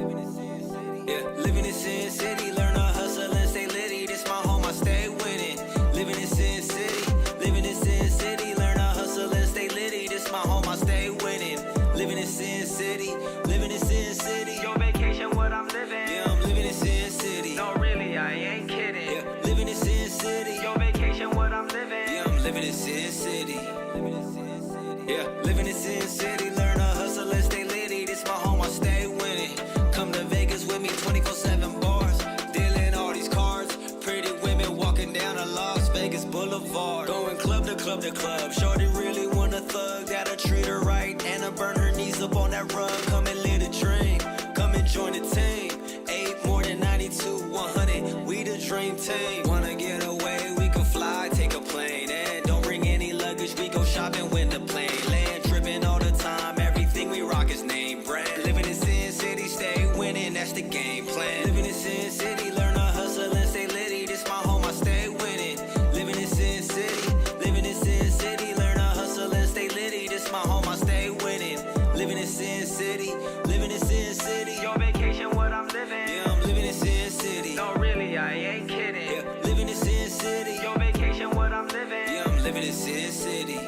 Yeah, living in Sin City, learn to hustle and stay litty. This my home, I stay winning. Living in Sin City, living in Sin City, learn to hustle and stay litty. This my home, I stay winning. Living in Sin City, living in Sin City. Your vacation, what I'm living. Yeah, I'm living in Sin City. No, really, I ain't kidding. Yeah, living in Sin City. Your vacation, what I'm living. Yeah, I'm living in Sin City. Yeah, living in Sin City, learn to hustle and stay litty. This my home, I stay winning. Come to Vegas with me, 24/7 bars. Dealing all these cards. Pretty women walking down a Las Vegas Boulevard. Going club to club to club. Shorty really want a thug that'll treat her right and to burn her knees up on that rug. Come and live the dream. Come and join the team. 8 more than 92, 100. We the dream team. Wanna get away? We can fly, take a plane. And don't bring any luggage. We go shopping when the plane land. Tripping all the time. Everything we rock is name brand. Living in Sin City, stay winning. That's the game plan. Living in Sin City, learn to hustle and stay litty. This my home, I stay winning. Living in Sin City, living in Sin City, learn to hustle and stay litty. This my home, I stay winning. Living in Sin City, living in Sin City. Your vacation, what I'm living. Yeah, I'm living in Sin City. No, really, I ain't kidding. Yeah, living in Sin City. Your vacation, what I'm living. Yeah, I'm living in Sin City.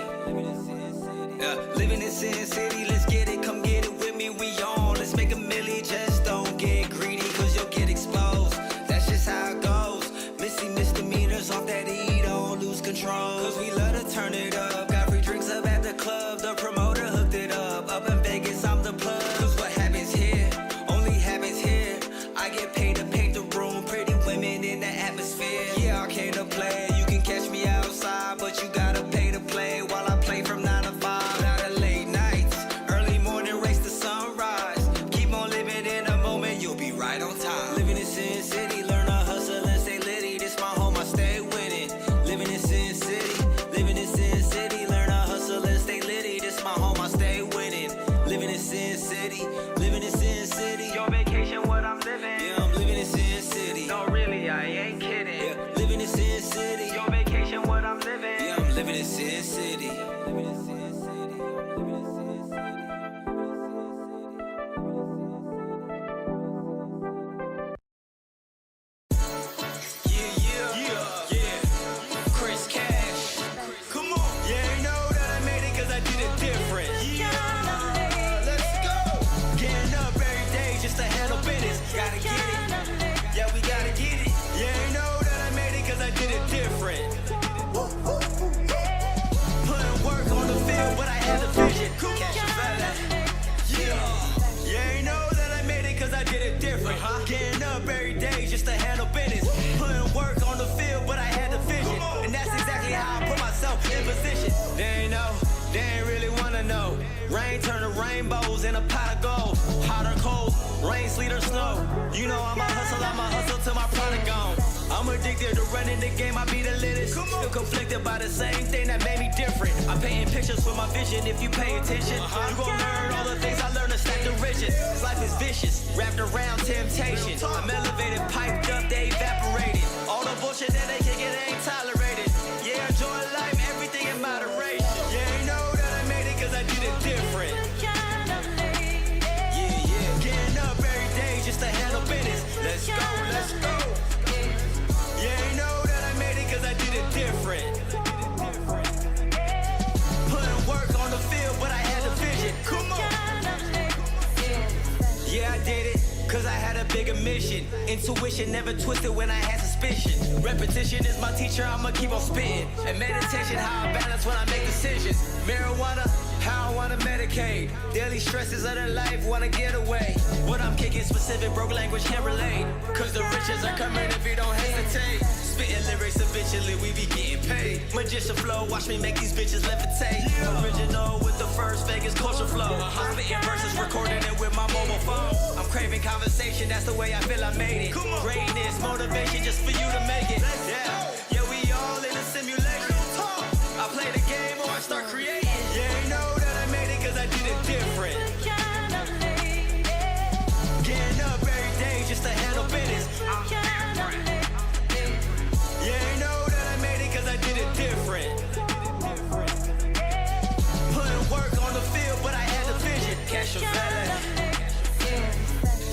Yeah, living in Sin City, let's get it, come get it with me, we on. Let's make a milli, just don't get greedy, cause you'll get exposed. That's just how it goes. Missy misdemeanors off that E, don't lose control. Cause we love to turn it up. Got free drinks up at the club, the promoter hooked it up. Up in Vegas, I'm the plug. Cause what happens here, only happens here. I get paid to paint the room, pretty women in the atmosphere. Yeah, arcade to play, you can catch me outside, but you gotta pay to play while I play from 9 to 5. Out of late nights, early morning race to sunrise. Keep on living in the moment, you'll be right on time. Living in Sin City, learn to hustle and stay litty. This my home, I stay winning. Living in Sin City, living in Sin City, learn to hustle and stay litty. This my home, I stay winning. Living in Sin City, living in Sin City. Your vacation, what I'm living. Yeah, I'm living in Sin City. No, really, I ain't kidding. Yeah, living in Sin City. Your vacation, what I'm living. Yeah, I'm living in Sin City. Living in Sin City. Living in Sin City. Chris Cash. Come on. Yeah, you know that I made it cause I did it different. Yeah, let's go. Getting up every day just to handle business. Gotta get it. Yeah, we gotta get it. Yeah, you know that I made it cause I did it different. Putting work on the field, but I had the vision. Catch a fella. Yeah, you know that I made it cause I did it different. Getting up every day just to handle business. Putting work on the field, but I had the vision. And that's exactly how I put myself in position. They ain't know, they ain't really wanna know. Rain turn to rainbows in a pot of gold. Hot or cold, rain, sleet or snow. You know I'ma hustle till my product gone. I'm addicted to running the game, I be the latest. Still conflicted by the same thing that made me different. I'm painting pictures with my vision, if you pay attention. You gon' learn all the things I learned to stack the riches. This life is vicious, wrapped around temptation. I'm elevated, piped up, they evaporated. All the bullshit that they kick it ain't tolerated. Yeah, enjoy life, everything in moderation. Yeah, you know that I made it cause I did it different. Yeah, getting up every day just to handle business. Let's go, let's go. Yeah, you know that I made it cause I did it different. Putting work on the field, but I had the vision. Come on. Yeah, I did it cause I had a bigger mission. Intuition never twisted when I had suspicion. Repetition is my teacher, I'ma keep on spitting. And meditation, how I balance when I make decisions. Marijuana, how I wanna medicate. Daily stresses of the life, wanna get away. What I'm kicking specific, broke language can't relate. Cause the riches are coming if you don't hesitate. Spitting lyrics eventually, we be getting paid. Magician flow, watch me make these bitches levitate. Original with the first Vegas culture flow. I'm spitting verses, recording it with my mobile phone. I'm craving conversation, that's the way I feel I made it. Greatness, motivation just for you to make it. Yeah, we all in a simulation. I play the game or I start creating. Yeah, you know that I made it cause I did it different. Getting up every day just to handle business. Yeah, you know that I made it cause I did it different. Putting work on the field, but I had the vision. Cash a fella.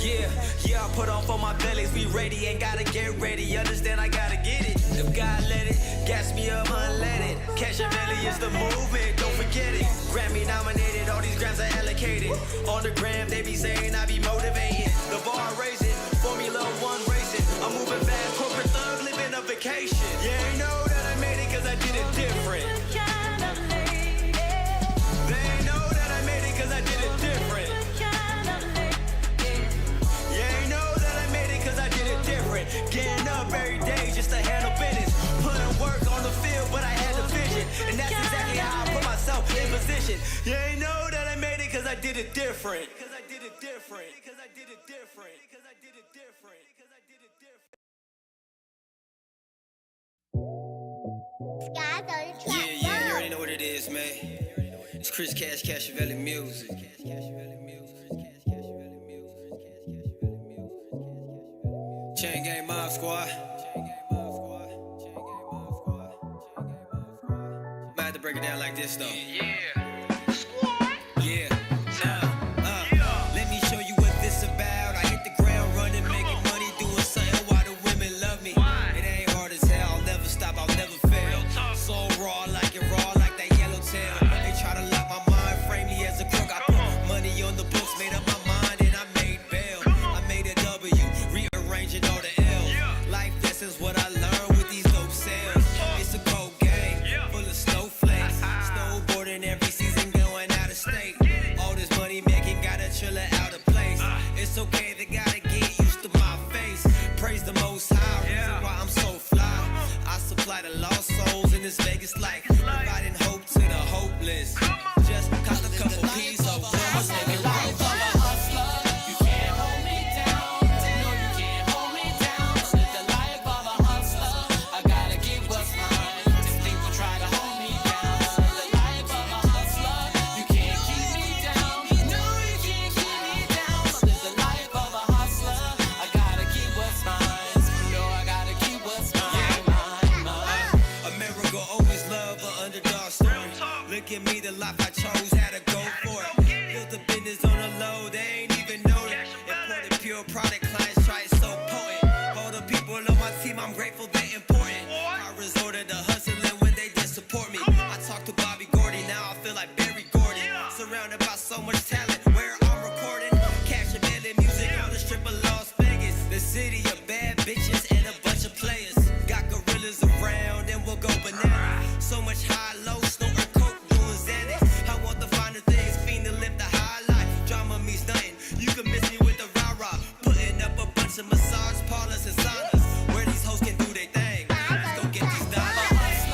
Yeah, I put on for my bellies. We ready, ain't gotta get ready. Understand, I gotta get it. If God let it, gas me up, unleaded. Cash and belly is the movement, don't forget it. Grammy nominated, all these grams are allocated. On the gram, they be saying I be motivated. The bar raising, Formula One racing. I'm moving fast, corporate thug, living a vacation. Yeah, ain't know that I made it cause I did it different. They ain't know that I made it cause I did it different. Yeah, ain't know that I made it cause I did it different. Getting up every day just to handle business. Putting work on the field, but I had the vision. And that's exactly how I put myself in position. Yeah, ain't know that I made it cause I did it different. Cause I did it different. Cause I did it different. Cause I did it different. Cause I did it different. Yeah, you already know what it is, man. It's Chris Cash-Cash-Valley music. Chain Gang Mob Squad. Might have to break it down like this, though. Yeah. Let me show you what this about. I hit the ground running, making money, doing something while the women love me. It ain't hard as hell, I'll never stop, I'll never fail. So raw, like it raw, like that yellow tail. They try to lock my mind, frame me as a crook. I put money on the books, made up my mind, and I made bail. I made a W, rearranging all the L's. Life lessons, what I learned with these dope sales. It's a cold game, full of snowflakes. Snowboarding every season, going out of state. All this money making, gotta chill it out of place. It's okay, they gotta get used to my face. Praise the Most High, reason why I'm so fly. I supply the lost souls in this Vegas life, providing hope to the hopeless. Just cost a couple pieces of rumors, make it right. Look at me, the life I chose, had to go for it. Built the business on the low, they ain't even know it. Imported pure product, clients try it so potent. All the people on my team, I'm grateful they important. I resorted to hustling when they didn't support me. I talked to Bobby Gordy, now I feel like Barry Gordy. Surrounded by so much talent, where I'm recording. Cash and belly music on the strip of Las Vegas. The city of bad bitches and a bunch of players. Got gorillas around and we'll go bananas. So much high, low, snoring coke. I want the finer things, fiend to live the high life. Drama means nothing, you can miss me with the rah-rah. Putting up a bunch of massage parlors and saunas, where these hoes can do their thing. Let's go get these dollars.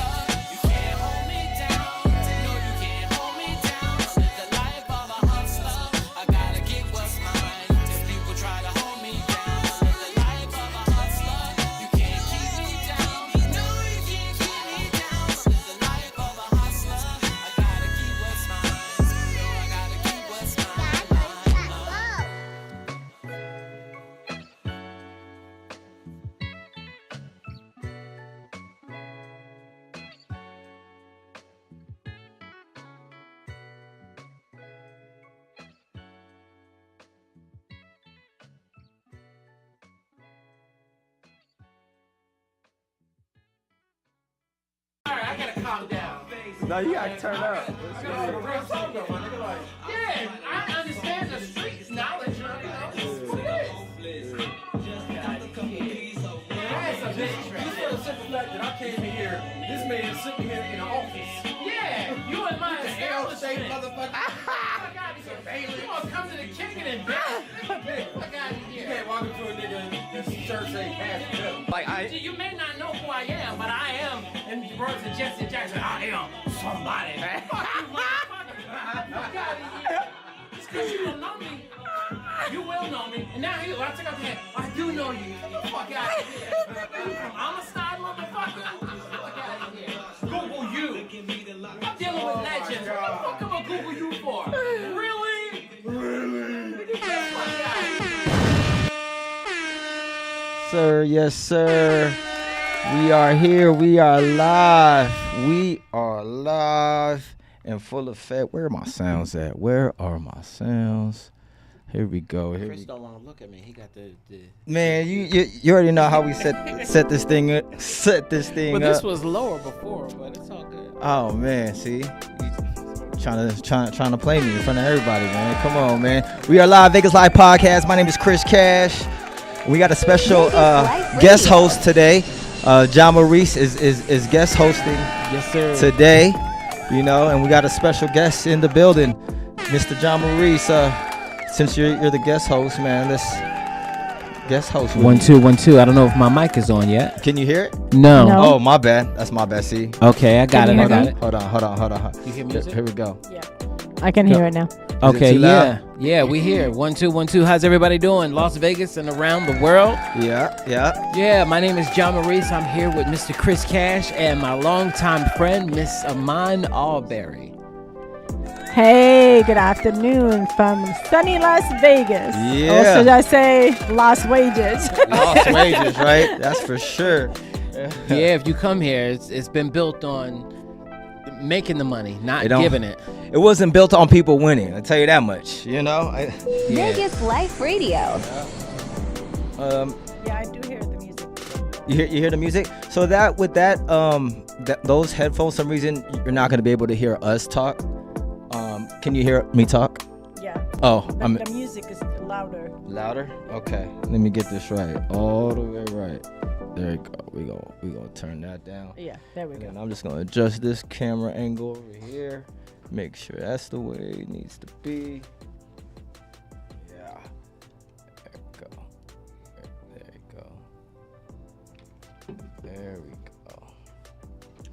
You can't hold me down, no you can't hold me down. Live the life of a hustler, I gotta get what's mine. If people try to hold me down, live the life of a hustler, you can't keep me down. No you can't keep me down. Live the life of a hustler. I gotta calm down. No, you gotta turn up. Yeah, I understand the streets knowledge. That's what it is. Just for the simple fact that I came in here, this man is sitting here in the office. Yeah, you and my L-shaped establishment. motherfucker. Fuck out of here. You wanna come to the kicking and back? Fuck out of You here. can't walk into a nigga and his shirt say Pastor Bill. Like You may not know who I am, but I am, in the words of Jesse Jackson, I am somebody. Fuck you, motherfucker. Fuck out of here. Just because you don't know me, you will know me. And now here, I took out the hand. I do know you. Fuck out of here. I'm a star motherfucker. Fuck out of here. Google you. I'm dealing with legends. What the fuck am I Google you for? Really? Fuck out of here. sir, yes, sir. We are here. We are live. We are live in full effect. Where are my sounds at? Where are my sounds? Here we go. Chris don't want to look at me. He got the Man, you already know how we set this thing up. Set this thing But up. this was lower before, but it's all good. Oh man, see, trying to play me in front of everybody, man. Come on, man. We are live Vegas Live podcast. My name is Chris Cash. We got a special guest host today. John Maurice is guest hosting. Yes, sir. Today, you know, and we got a special guest in the building, Mr. John Maurice. Since you're the guest host, man, let's guest host. 1 2 1 2. I don't know if my mic is on yet. Can you hear it? No. Oh, my bad. That's my bad. See. Okay, I got it. I got it. Hold on. You hear music? Here we go. Yeah, I can hear it now. Okay, too loud? yeah, we here. 1 2 1 2. How's everybody doing? Las Vegas and around the world. Yeah. Yeah, my name is John Maurice. I'm here with Mr. Chris Cash and my longtime friend, Miss Aman Alberry. Hey, good afternoon from sunny Las Vegas. Yeah. Or should I say Las Wages? Lost wages, right? That's for sure. Yeah, if you come here, it's been built on making the money, not It don't- giving it. It wasn't built on people winning. I tell you that much. You know. Vegas Life Radio. Yeah, I do hear the music. You hear the music. So those headphones, some reason you're not gonna be able to hear us talk. Can you hear me talk? Yeah. Oh, The music is louder. louder. Okay, let me get this right. All the way right. There you go. We gonna turn that down. Yeah, there we go. And I'm just gonna adjust this camera angle over here. Make sure that's the way it needs to be. Yeah. There we go.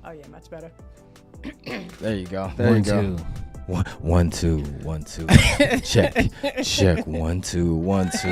Oh yeah, much better. There you go. One, two. 1 2 1 2. Check 1 2 1 2.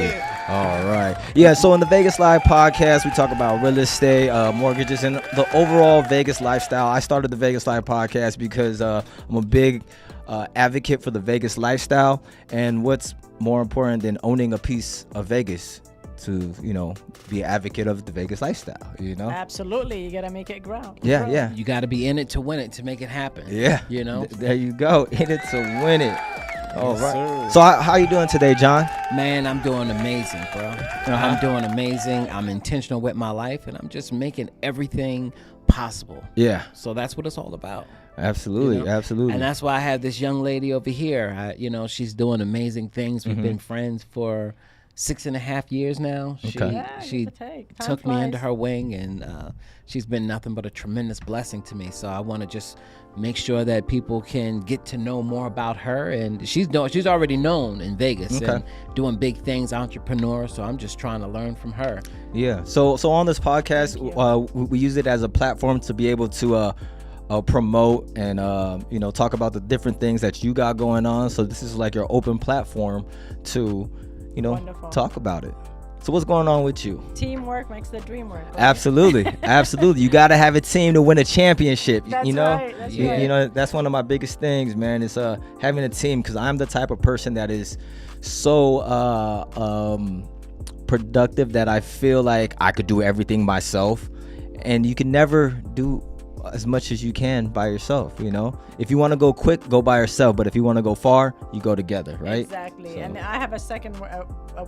All right. Yeah. So in the Vegas Live podcast, we talk about real estate, mortgages, and the overall Vegas lifestyle. I started the Vegas Live podcast because I'm a big advocate for the Vegas lifestyle, and what's more important than owning a piece of Vegas to, you know, be an advocate of the Vegas lifestyle. You know. Absolutely, you gotta make it grow. Yeah. You got to be in it to win it to make it happen. Yeah. You know? There you go. In it to win it. All Yes, right. sir. So how you doing today, John? Man, I'm doing amazing, bro. I'm doing amazing. I'm intentional with my life, and I'm just making everything possible. Yeah. So that's what it's all about. Absolutely. You know? Absolutely. And that's why I have this young lady over here. She's doing amazing things. We've been friends for 6.5 years now. Okay. Yeah, She give or take. Time took me under flies. her wing, and she's been nothing but a tremendous blessing to me. So I want to just make sure that people can get to know more about her. And she's already known in Vegas and doing big things, entrepreneur. So I'm just trying to learn from her. Yeah. So on this podcast, we use it as a platform to be able to promote and talk about the different things that you got going on. So this is like your open platform to Wonderful. talk about it. So what's going on with you? Teamwork makes the dream work. right? Absolutely. You got to have a team to win a championship. That's you know, right, that's You- right. you know, that's one of my biggest things, man. Is having a team, because I'm the type of person that is so productive that I feel like I could do everything myself, and you can never do as much as you can by yourself. You know, if you want to go quick, go by yourself, but if you want to go far, you go together, right? Exactly. So- And I have a second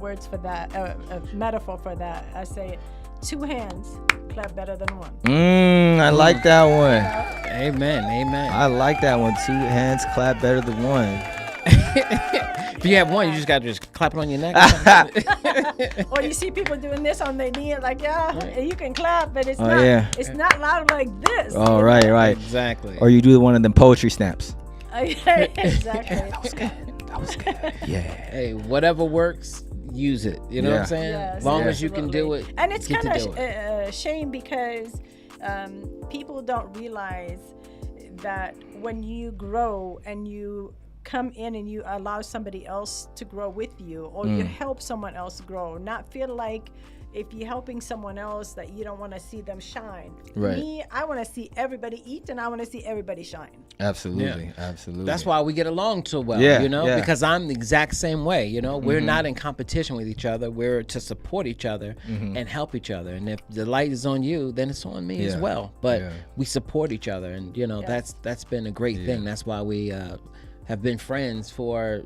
words for that, a metaphor for that. I say, 2 hands clap better than 1. I like that one. Amen. I like that one. 2 hands clap better than 1. If you have one, you just got to just clap it on your neck. Or you see people doing this on their knee, like, you can clap, but it's Oh, not. yeah. It's not loud like this. Oh, right. Exactly. Or you do one of them poetry snaps. Exactly. That was good. Yeah. Hey, whatever works, use it. You know what Yeah. I'm saying? Yes, As long as you can do absolutely. it. And it's get kind to do it. of shame because people don't realize that when you grow and you come in and you allow somebody else to grow with you, or you help someone else grow, not feel like if you're helping someone else that you don't want to see them shine. Right. Me, I want to see everybody eat, and I want to see everybody shine. Absolutely. Yeah. Absolutely. That's why we get along so well, Yeah, you know, yeah. because I'm the exact same way, you know. We're not in competition with each other. We're to support each other and help each other. And if the light is on you, then it's on me as Yeah, well. But yeah. we support each other, and you know, Yes. that's been a great thing. That's why we have been friends for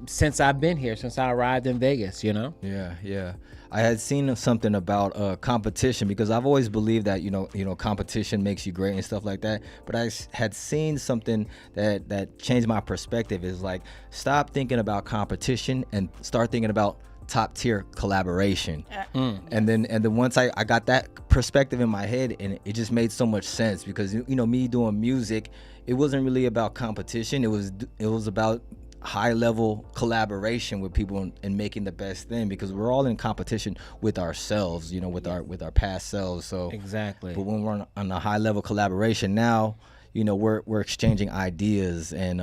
since I've been here, since I arrived in Vegas, you know? Yeah. I had seen something about competition, because I've always believed that, you know, competition makes you great and stuff like that. But I had seen something that changed my perspective. Is like, stop thinking about competition and start thinking about top tier collaboration. And then once I got that perspective in my head, and it just made so much sense, because, you know, me doing music, it wasn't really about competition. It was about high level collaboration with people and making the best thing, because we're all in competition with ourselves, you know, with our past selves. So Exactly. but when we're on a high level collaboration now, you know, we're exchanging ideas and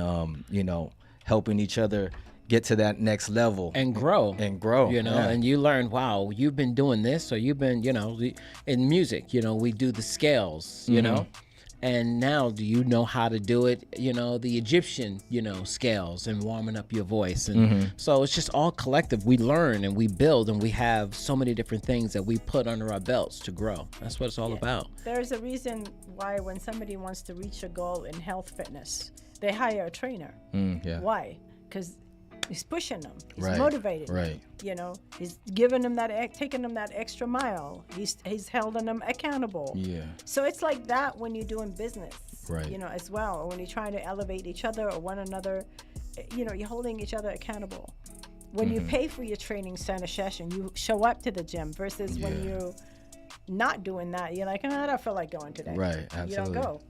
you know, helping each other get to that next level And grow. You know, yeah. and you learn, wow, you've been doing this, or you've been, you know, in music, you know, we do the scales, you know, and now do you know how to do it, you know, the Egyptian, you know, scales and warming up your voice. And so it's just all collective. We learn and we build, and we have so many different things that we put under our belts to grow. That's what it's all about. There's a reason why when somebody wants to reach a goal in health fitness, they hire a trainer. Yeah. Why? Because he's pushing them. He's Right, motivated. right. You know, he's giving them taking them that extra mile. He's holding them accountable. Yeah. So it's like that when you're doing business. Right. You know, as well, or when you're trying to elevate each other or one another. You know, you're holding each other accountable. When you pay for your training center session, you show up to the gym, versus when you're not doing that, you're like, I don't feel like going today. Right, You don't absolutely. go.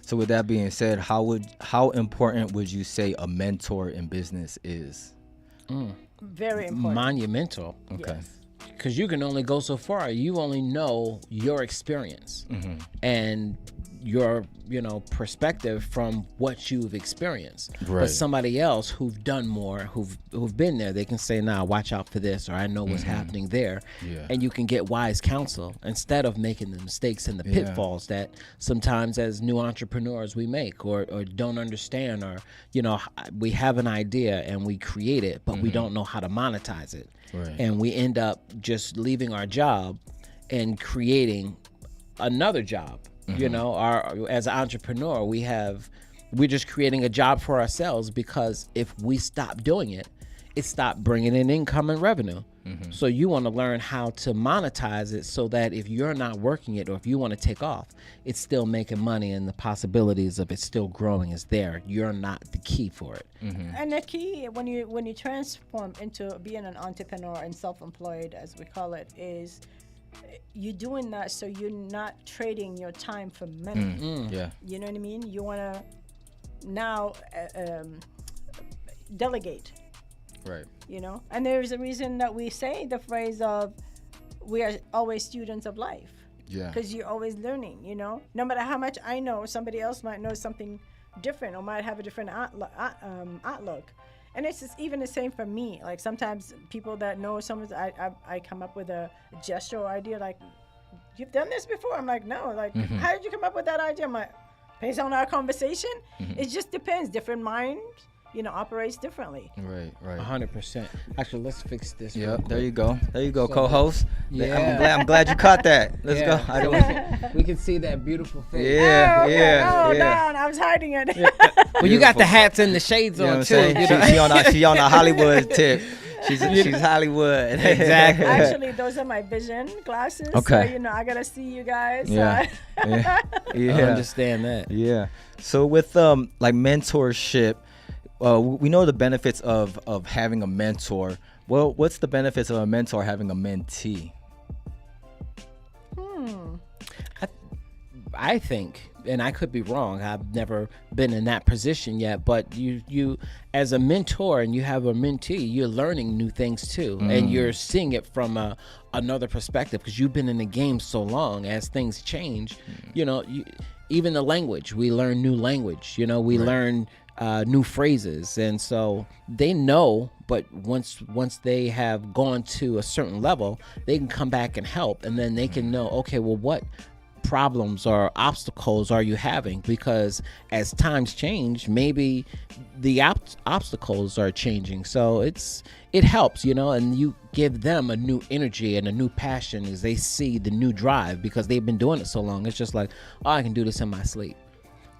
So with that being said, how important would you say a mentor in business is? Very important. Monumental. Okay. Because you can only go so far. You only know your experience and your, you know, perspective from what you've experienced. Right. But somebody else who've done more, who've been there, they can say, "Nah, watch out for this," or "I know what's happening there." Yeah. And you can get wise counsel instead of making the mistakes and the pitfalls that sometimes as new entrepreneurs we make, or don't understand, or, you know, we have an idea and we create it, but we don't know how to monetize it. Right. And we end up just leaving our job and creating another job. You know, as an entrepreneur, we're just creating a job for ourselves, because if we stop doing it, it stopped bringing in income and revenue. So you want to learn how to monetize it, so that if you're not working it, or if you want to take off, it's still making money, and the possibilities of it still growing is there. You're not the key for it. And the key when you transform into being an entrepreneur and self-employed, as we call it, is you're doing that so you're not trading your time for money. Yeah. You know what I mean? You want to now delegate. Right. You know, and there's a reason that we say the phrase of we are always students of life. Yeah. Because you're always learning. You know, no matter how much I know, somebody else might know something different, or might have a different outlook. And it's just even the same for me. Like sometimes people that know someone, I come up with a gesture or idea, like, "You've done this before?" I'm like, "No." Like, "How did you come up with that idea?" I'm like, "Based on our conversation." It just depends. Different minds, you know, operates differently. Right. 100%. Actually, let's fix this. Yep. There you go, co-host. Yeah. I'm glad you caught that. Let's go. We can see that beautiful face. Yeah. Oh, down. I was hiding it. Well, you got the hats and the shades You know what on I'm too. saying? You know? She on a Hollywood tip. She's Hollywood. Exactly. Actually, those are my vision glasses. Okay. So, you know, I gotta see you guys. Yeah. I Yeah. understand that. Yeah. So with like mentorship, we know the benefits of having a mentor. Well, what's the benefits of a mentor having a mentee? I think, and I could be wrong, I've never been in that position yet, but you as a mentor and you have a mentee, you're learning new things too, and you're seeing it from another perspective, because you've been in the game so long. As things change, you know, even the language, we learn new language, you know, we learn new phrases, and so they know, but once they have gone to a certain level, they can come back and help, and then they can know, okay, well, what problems or obstacles are you having? Because as times change, maybe the obstacles are changing, so it helps, you know, and you give them a new energy and a new passion as they see the new drive, because they've been doing it so long. It's just like, oh, I can do this in my sleep.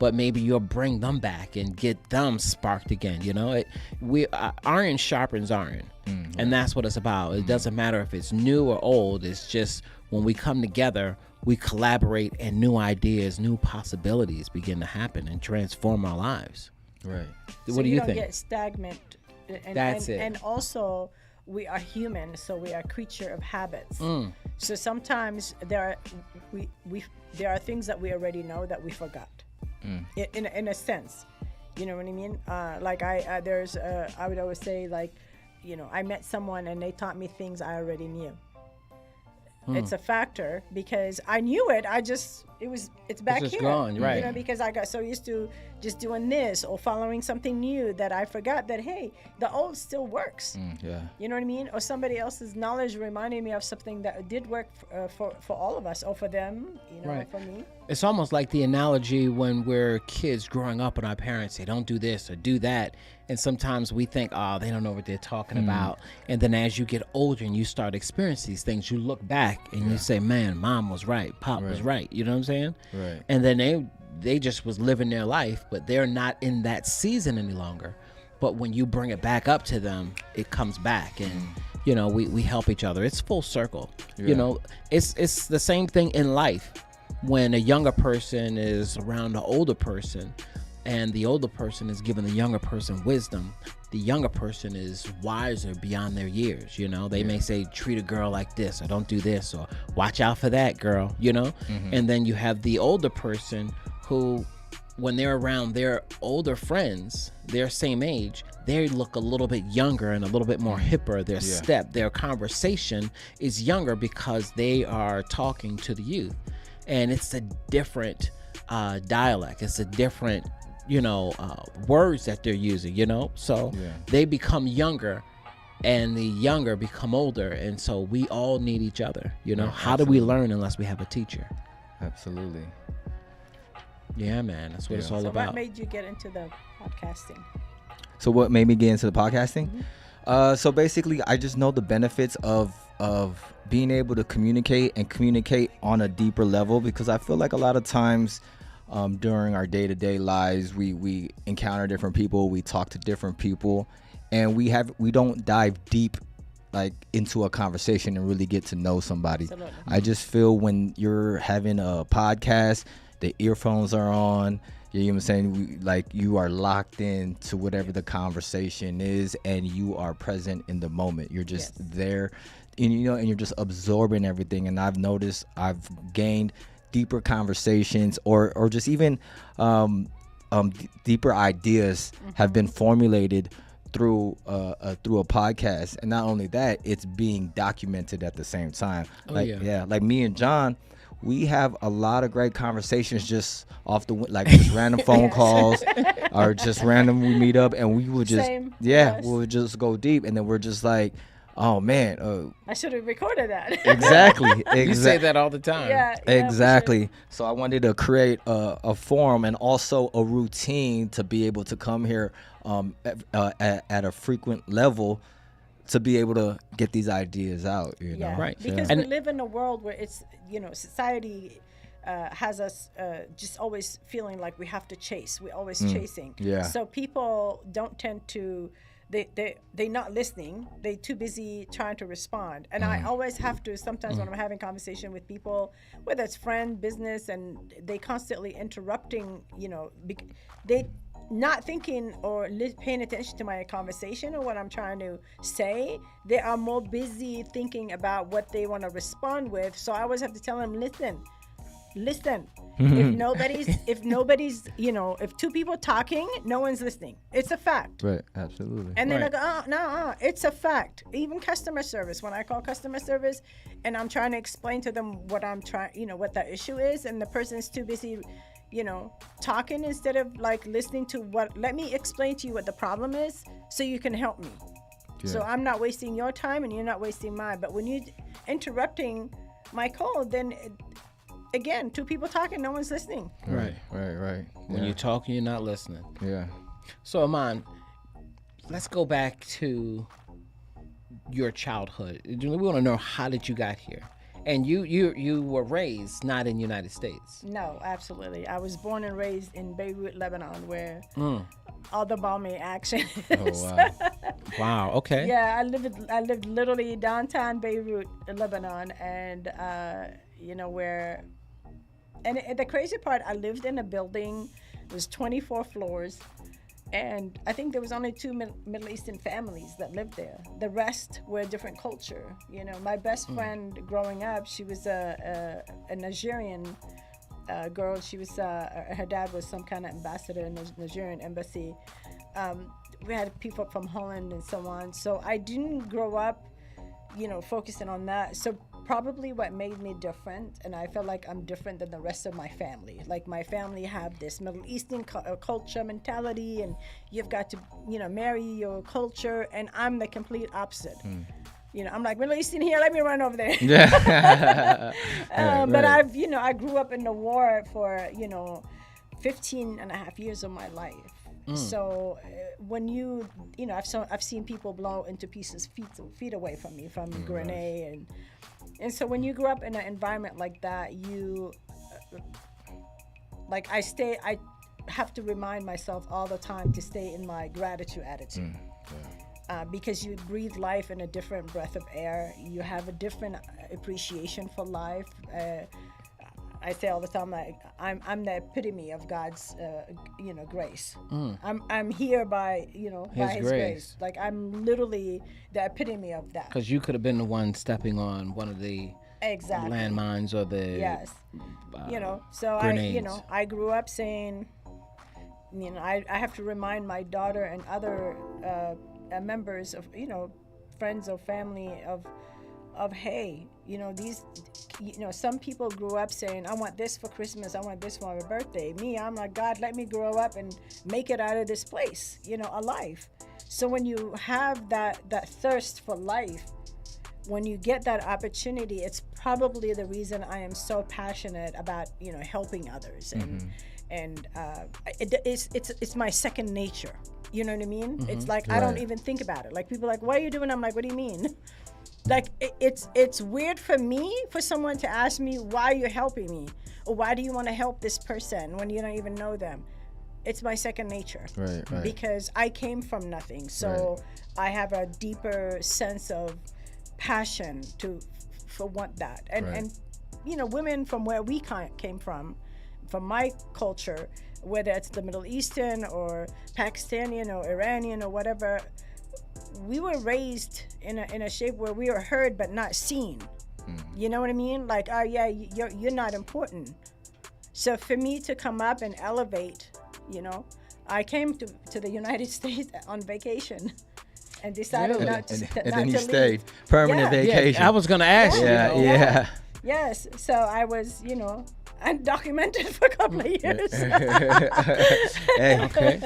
but maybe you'll bring them back and get them sparked again. You know, iron sharpens iron, and that's what it's about. It doesn't matter if it's new or old. It's just when we come together, we collaborate, and new ideas, new possibilities begin to happen and transform our lives. Right. What So do you don't think? get stagnant. That's it. And also, we are human, so we are a creature of habits. So sometimes there are things that we already know that we forgot. In a sense, you know what I mean? Like I would always say, like, you know, I met someone and they taught me things I already knew. It's a factor because I knew it. It's back just here. gone, right. You know, because I got so used to just doing this or following something new that I forgot that, hey, the old still works. Yeah. You know what I mean? Or somebody else's knowledge reminded me of something that did work for all of us, or for them, you know, Right. for me. It's almost like the analogy when we're kids growing up and our parents say, don't do this or do that. And sometimes we think, oh, they don't know what they're talking about. And then as you get older and you start experiencing these things, you look back and you say, man, mom was right. Pop was right. You know what I'm saying? Right. And then they just was living their life, but they're not in that season any longer. But when you bring it back up to them, it comes back. And, you know, we help each other. It's full circle. Yeah. You know, it's the same thing in life. When a younger person is around an older person and the older person is giving the younger person wisdom, the younger person is wiser beyond their years. You know, they may say, treat a girl like this, or don't do this, or watch out for that girl, you know. And then you have the older person who, when they're around their older friends, their same age, they look a little bit younger and a little bit more hipper. Their conversation is younger because they are talking to the youth. And it's a different dialect. It's a different, you know, words that they're using, you know. So they become younger and the younger become older. And so we all need each other, you know. How do we learn unless we have a teacher? Absolutely. Yeah, man. That's what it's all So about. what made you get into the podcasting? So what made me get into the podcasting? So basically, I just know the benefits of being able to communicate on a deeper level, because I feel like a lot of times during our day-to-day lives, we encounter different people, we talk to different people, and we don't dive deep like into a conversation and really get to know somebody. Absolutely. I just feel when you're having a podcast, the earphones are on, you know what I'm saying? You are locked in to whatever the conversation is, and you are present in the moment. You're just there, and and you're just absorbing everything. And I've noticed I've gained deeper conversations, or just even deeper ideas have been formulated through a podcast. And not only that, it's being documented at the same time. Like me and John, we have a lot of great conversations just off the just random phone calls, or just random we meet up and we would just we would just go deep, and then we're just like, oh man, I should have recorded that. exactly. You say that all the time. Exactly. So I wanted to create a forum and also a routine to be able to come here at a frequent level, to be able to get these ideas out, you know. Right. Because And- we live in a world where it's, society has us just always feeling like we have to chase. We're always chasing. Yeah. So people don't tend to, they're not listening. They're too busy trying to respond. And I always have to, sometimes when I'm having conversation with people, whether it's friend, business, and they constantly interrupting, they not thinking or paying attention to my conversation or what I'm trying to say. They are more busy thinking about what they want to respond with. So I always have to tell them, listen. If nobody's, if two people talking, no one's listening. It's a fact. Right. Absolutely. And then I go, no, it's a fact. Even customer service, when I call customer service and I'm trying to explain to them what I'm trying, what the issue is, and the person's too busy, talking instead of listening to let me explain to you what the problem is so you can help me. Yeah. So I'm not wasting your time and you're not wasting mine. But when you're interrupting my call, then again, two people talking, no one's listening. Right. Yeah. When you're talking, you're not listening. Yeah. So Aman, let's go back to your childhood. We want to know, how did you got here? And you were raised not in the United States. No, absolutely. I was born and raised in Beirut, Lebanon, where all the bombing action is. Oh, wow. Wow. Okay. Yeah, I lived literally downtown Beirut, Lebanon, and where. And the crazy part, I lived in a building. It was 24 floors. And I think there was only 2 Middle Eastern families that lived there. The rest were a different culture. My best friend growing up, she was a Nigerian girl. She was her dad was some kind of ambassador in the Nigerian embassy. We had people from Holland and so on. So I didn't grow up, focusing on that. So probably what made me different, and I felt like I'm different than the rest of my family. Like my family have this Middle Eastern culture mentality, and you've got to, marry your culture, and I'm the complete opposite. I'm like, Middle Eastern here, let me run over there. But I grew up in the war for, 15 and a half years of my life. So when I've seen people blow into pieces feet away from me, from grenade, and so when you grow up in an environment like that, I have to remind myself all the time to stay in my gratitude attitude. Because you breathe life in a different breath of air. You have a different appreciation for life. I say all the time, like I'm the epitome of God's, grace. I'm here by, by His grace. Like I'm literally the epitome of that. Because you could have been the one stepping on one of the landmines or the So grenades. I grew up saying, I have to remind my daughter and other members of, friends or family of hey, some people grew up saying, I want this for Christmas, I want this for my birthday. Me, I'm like, God, let me grow up and make it out of this place, alive. So when you have that thirst for life, when you get that opportunity, it's probably the reason I am so passionate about, helping others. And it's my second nature. You know what I mean? It's like, I don't even think about it. Like people are like, what are you doing? I'm like, what do you mean? Like it's weird for me, for someone to ask me, why are you helping me? Or why do you want to help this person when you don't even know them? It's my second nature. Right. Because I came from nothing. So I have a deeper sense of passion for want that. And women from where we came from my culture, whether it's the Middle Eastern or Pakistani or Iranian or whatever, we were raised in a shape where we were heard but not seen. You know what I mean? Like, oh yeah, you're not important. So for me to come up and elevate, I came to the United States on vacation and decided not to and not then you to stayed leave. permanent vacation. I was gonna ask you. Yeah. Yes, so I was, undocumented for a couple of years. Hey. Okay.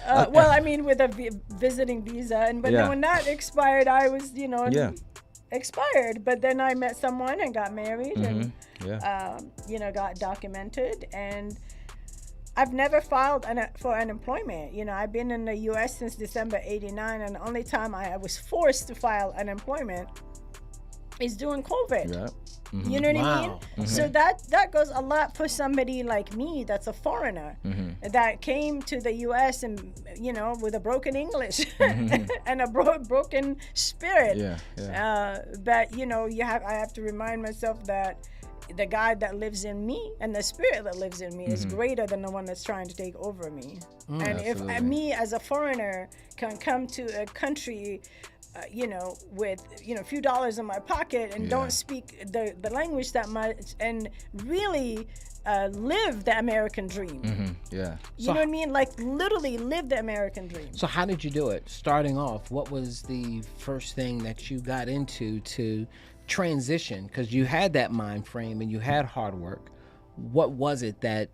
Well, I mean, with a visiting visa, but then when that expired, I was, expired. But then I met someone and got married, and got documented. And I've never filed for unemployment. I've been in the U.S. since December '89, and the only time I was forced to file unemployment is during COVID. Yeah. You know what I mean? So that goes a lot for somebody like me that's a foreigner that came to the U.S. and with a broken English and a broken spirit. But I have to remind myself that the God that lives in me and the spirit that lives in me is greater than the one that's trying to take over me. And if me as a foreigner can come to a country with a few dollars in my pocket and don't speak the language that much and really live the American dream. You know what I mean? Like literally live the American dream. So how did you do it? Starting off, what was the first thing that you got into to transition? Because you had that mind frame and you had hard work. What was it that,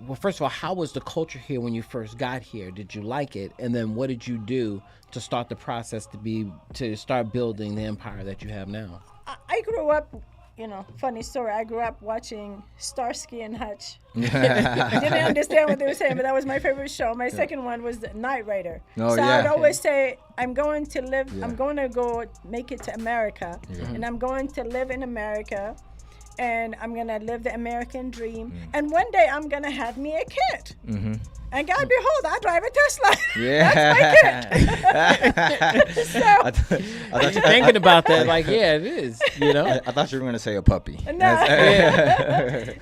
well, first of all, how was the culture here when you first got here? Did you like it? And then what did you do to start the process to start building the empire that you have now? I grew up funny story. I grew up watching Starsky and Hutch. I didn't understand what they were saying, but that was my favorite show. My second one was the Knight Rider. Oh, so yeah. I'd always say, I'm going to live, Yeah. I'm going to go make it to America, and I'm going to live in America, and I'm going to live the American dream, and one day I'm going to have me a kid. And God behold, I drive a Tesla. Yeah. That's my kid. So, I thought you, Thinking about that, like, yeah, it is. I thought you were gonna say a puppy. No.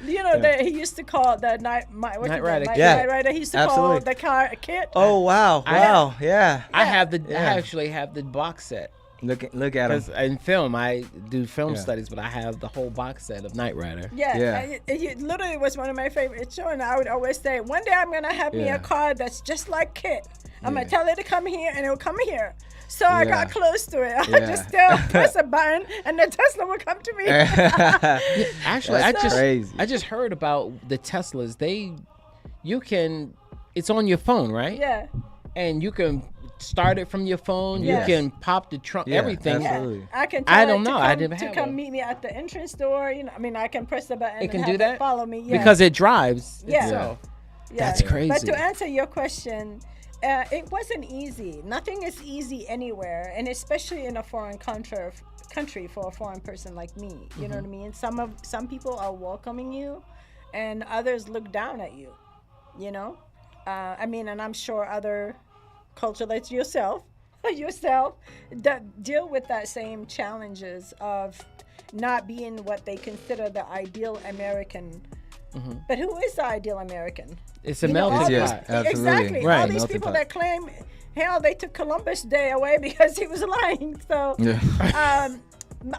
He used to call the Knight Rider. Yeah. Rider. He used to Absolutely. call the car a kid. Oh wow! Wow! Yeah. I have the. Yeah. I actually have the box set. Look at him. Because in film, I do film Yeah. studies, but I have the whole box set of Knight Rider. Yeah, Yeah. it literally was one of my favorite shows, and I would always say, one day I'm gonna have me Yeah. a car that's just like Kit. I'm Yeah. gonna tell it to come here, and it'll come here. So I Yeah. got close to it. I Yeah. just still press a button, and the Tesla will come to me. Actually, That's crazy. I just heard about the Teslas. It's on your phone, right? Yeah. And you can start it from your phone. Yes. You can pop the trunk, Yeah, everything. absolutely. I can. I Tell don't it know. To I come, never to had come one. meet me at the entrance door. I can press the button. It and can have do that? Follow me. Yeah. Because it drives Yeah. itself. Yeah. That's crazy. But to answer your question, it wasn't easy. Nothing is easy anywhere, and especially in a foreign country for a foreign person like me. You know what I mean? Some people are welcoming you, and others look down at you. And I'm sure other culture like yourself that deal with that same challenges of not being what they consider the ideal American. But who is the ideal American? It's a You know, all melting Yes, pot. absolutely. Exactly. Right. All these Melting people pot. that claim, hell, they took Columbus Day away because he was lying. So Yeah.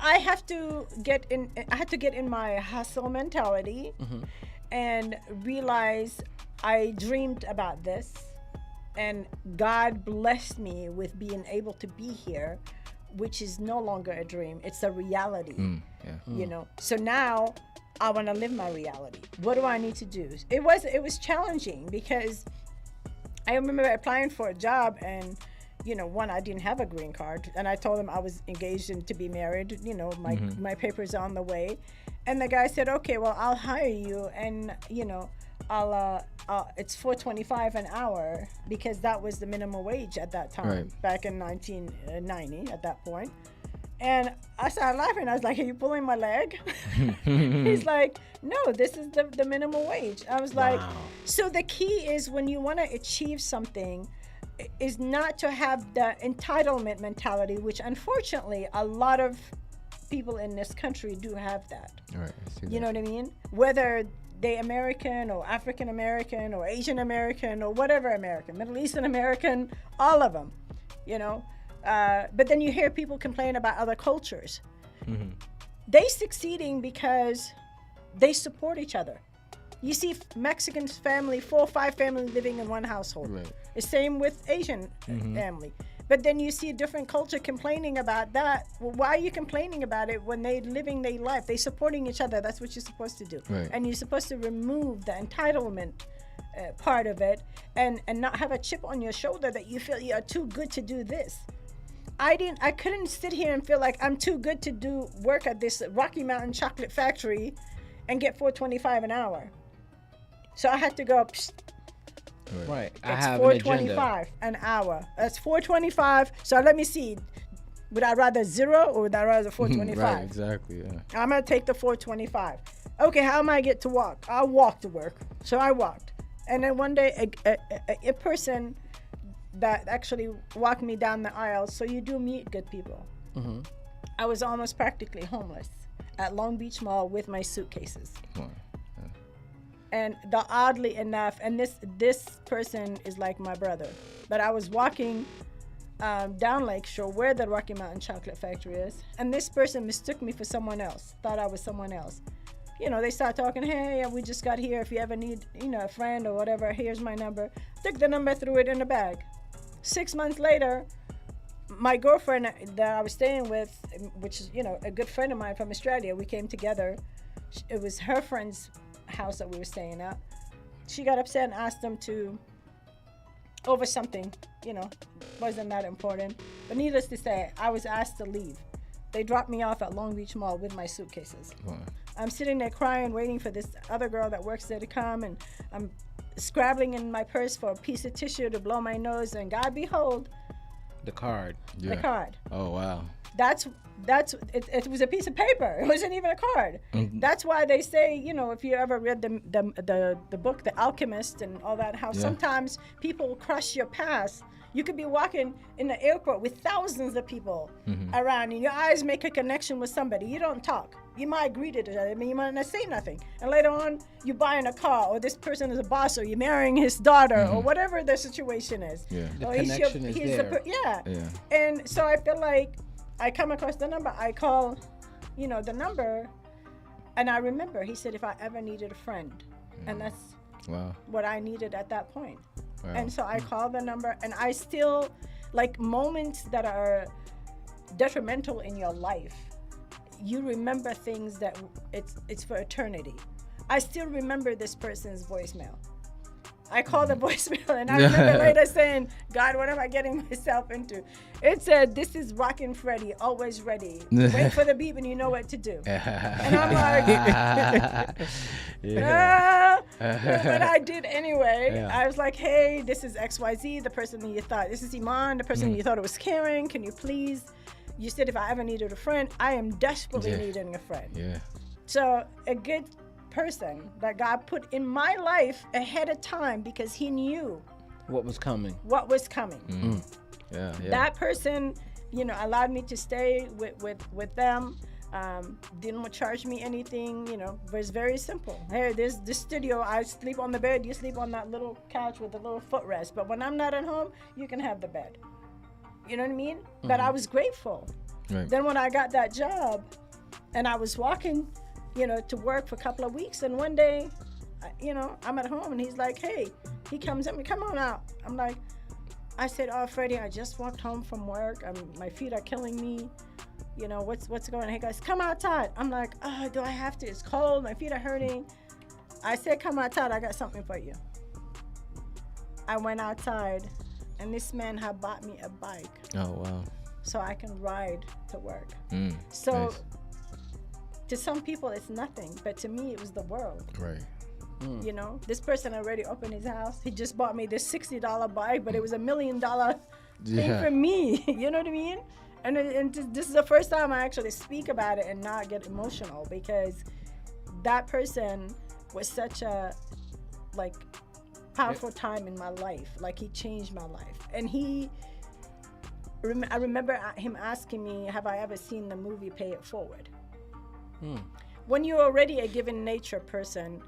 I had to get in my hustle mentality and realize I dreamed about this, and God blessed me with being able to be here, which is no longer a dream. It's a reality. Yeah. So now I want to live my reality. What do I need to do? It was challenging because I remember applying for a job, and I didn't have a green card, and I told them I was engaged and to be married. My papers are on the way, and the guy said, "Okay, well, I'll hire you, and it's $4.25 an hour because that was the minimum wage at that time, Right. back in 1990 at that point." And I started laughing. I was like, "Are you pulling my leg?" He's like, "No, this is the minimum wage." I was like, so the key is when you want to achieve something is not to have the entitlement mentality, which unfortunately a lot of people in this country do have that. All right. I see You that. know what I mean? Whether they American or African American or Asian American or whatever American, Middle Eastern American, all of them, but then you hear people complain about other cultures. They succeeding because they support each other. You see Mexican family, 4 or 5 families living in one household. Right. The same with Asian family. But then you see a different culture complaining about that. Well, why are you complaining about it when they living their life? They supporting each other. That's what you're supposed to do. Right. And you're supposed to remove the entitlement part of it and not have a chip on your shoulder that you feel you are too good to do this. I couldn't sit here and feel like I'm too good to do work at this Rocky Mountain chocolate factory and get $4.25 an hour. So I had to go, Right. I it's have an agenda. $4.25 an hour. That's $4.25. So let me see. Would I rather 0 or would I rather $4.25? Right. Exactly. Yeah. I'm gonna take the $4.25. Okay, how am I get to walk? I'll walk to work. So I walked, and then one day a person that actually walked me down the aisle. So you do meet good people. I was almost practically homeless at Long Beach Mall with my suitcases. Come on. And oddly enough, and this person is like my brother, but I was walking down Lakeshore where the Rocky Mountain Chocolate Factory is, and this person mistook me for someone else, thought I was someone else. They start talking, "Hey, we just got here. If you ever need, a friend or whatever, here's my number." Took the number, threw it in the bag. 6 months later, my girlfriend that I was staying with, which is, a good friend of mine from Australia, we came together. It was her friend's house that we were staying at. She got upset and asked them to, over something, wasn't that important. But needless to say, I was asked to leave. They dropped me off at Long Beach Mall with my suitcases. Wow. I'm sitting there crying, waiting for this other girl that works there to come, and I'm scrabbling in my purse for a piece of tissue to blow my nose, and God behold, The card. the card. Oh wow. That's it was a piece of paper. It wasn't even a card. That's why they say, you know, if you ever read the book The Alchemist and all that, how sometimes people crush your past. You could be walking in the airport with thousands of people around, and your eyes make a connection with somebody. You don't talk. You might greet it, I mean, you might not say nothing. And later on, you're buying a car, or this person is a boss, or you're marrying his daughter, or whatever the situation is. Yeah. The Or connection is there. yeah. Yeah. And so I feel like I come across the number, I call, you know, the number, and I remember he said if I ever needed a friend, and that's Wow. what I needed at that point. Wow. And so I called the number, and I still, like, moments that are detrimental in your life, you remember things that it's for eternity. I still remember this person's voicemail. I called the voicemail, and I remember later saying, God, what am I getting myself into? It said, this is Rockin' Freddy, always ready. Wait for the beep and you know what to do. And I'm like, but I did anyway. Yeah. I was like, hey, this is XYZ, the person that you thought, this is Iman, the person you thought it was Karen. Can you please? You said if I ever needed a friend, I am desperately needing a friend. Yeah. So a good person that God put in my life ahead of time because he knew What was coming? what was coming. Yeah. Yeah. That person, you know, allowed me to stay with them. Didn't charge me anything, you know, but it's very simple. Hey, there's this studio, I sleep on the bed, you sleep on that little couch with a little footrest. But when I'm not at home, you can have the bed. You know what I mean? But I was grateful. Right. Then when I got that job and I was walking, you know, to work for a couple of weeks, and one day, you know, I'm at home and he's like, hey, he comes at me, come on out. I'm like, I said, oh, Freddie, I just walked home from work. My feet are killing me. You know, what's going on? He goes, come outside. I'm like, oh, do I have to? It's cold. My feet are hurting. I said, come outside. I got something for you. I went outside, and this man had bought me a bike Oh wow. so I can ride to work. So Nice. to some people, it's nothing, but to me, it was the world. Right. You know, this person already opened his house. He just bought me this $60 bike, but it was $1 million thing for me. You know what I mean? And this is the first time I actually speak about it and not get emotional, because that person was such a, like, powerful time in my life. Like, he changed my life. And I remember him asking me, have I ever seen the movie Pay It Forward? When you're already a given nature person,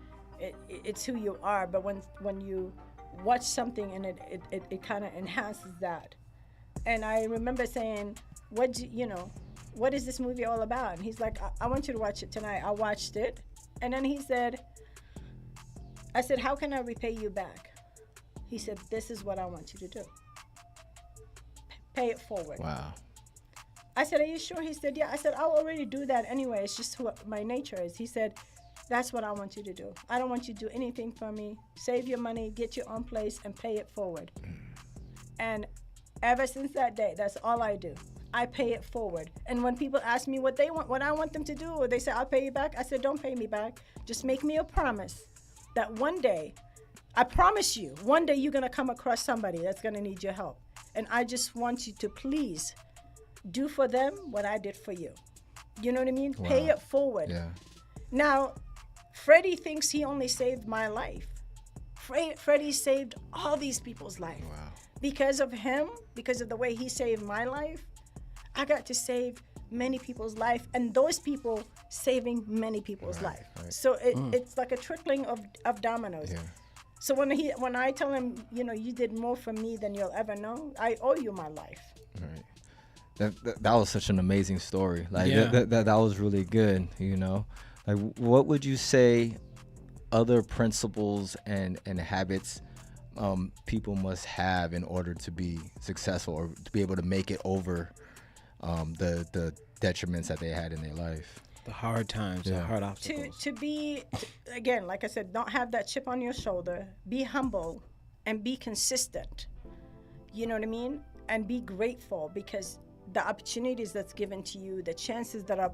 it's who you are. But when you watch something and it kind of enhances that. And I remember saying, what is this movie all about? And he's like, I want you to watch it tonight. I watched it. And then I said, how can I repay you back? He said, this is what I want you to do. Pay it forward. Wow. I said, are you sure? He said, yeah. I said, I'll already do that anyway. It's just what my nature is. He said, that's what I want you to do. I don't want you to do anything for me. Save your money, get your own place, and pay it forward. And ever since that day, that's all I do. I pay it forward. And when people ask me what they want, what I want them to do, or they say, I'll pay you back, I said, don't pay me back. Just make me a promise that one day, I promise you, one day you're going to come across somebody that's going to need your help. And I just want you to please do for them what I did for you. You know what I mean? Wow. Pay it forward. Yeah. Now, Freddie thinks he only saved my life. Freddie saved all these people's life. Wow. Because of him, because of the way he saved my life, I got to save many people's life, and those people saving many people's life. Right. So it's like a trickling of dominoes. Yeah. So when I tell him, you know, you did more for me than you'll ever know, I owe you my life. Right. That was such an amazing story. Like Yeah. that was really good. You know, like what would you say other principles and habits people must have in order to be successful or to be able to make it over the detriments that they had in their life? The hard times, the hard obstacles. To be, again, like I said, don't have that chip on your shoulder. Be humble and be consistent. You know what I mean? And be grateful, because the opportunities that's given to you, the chances that are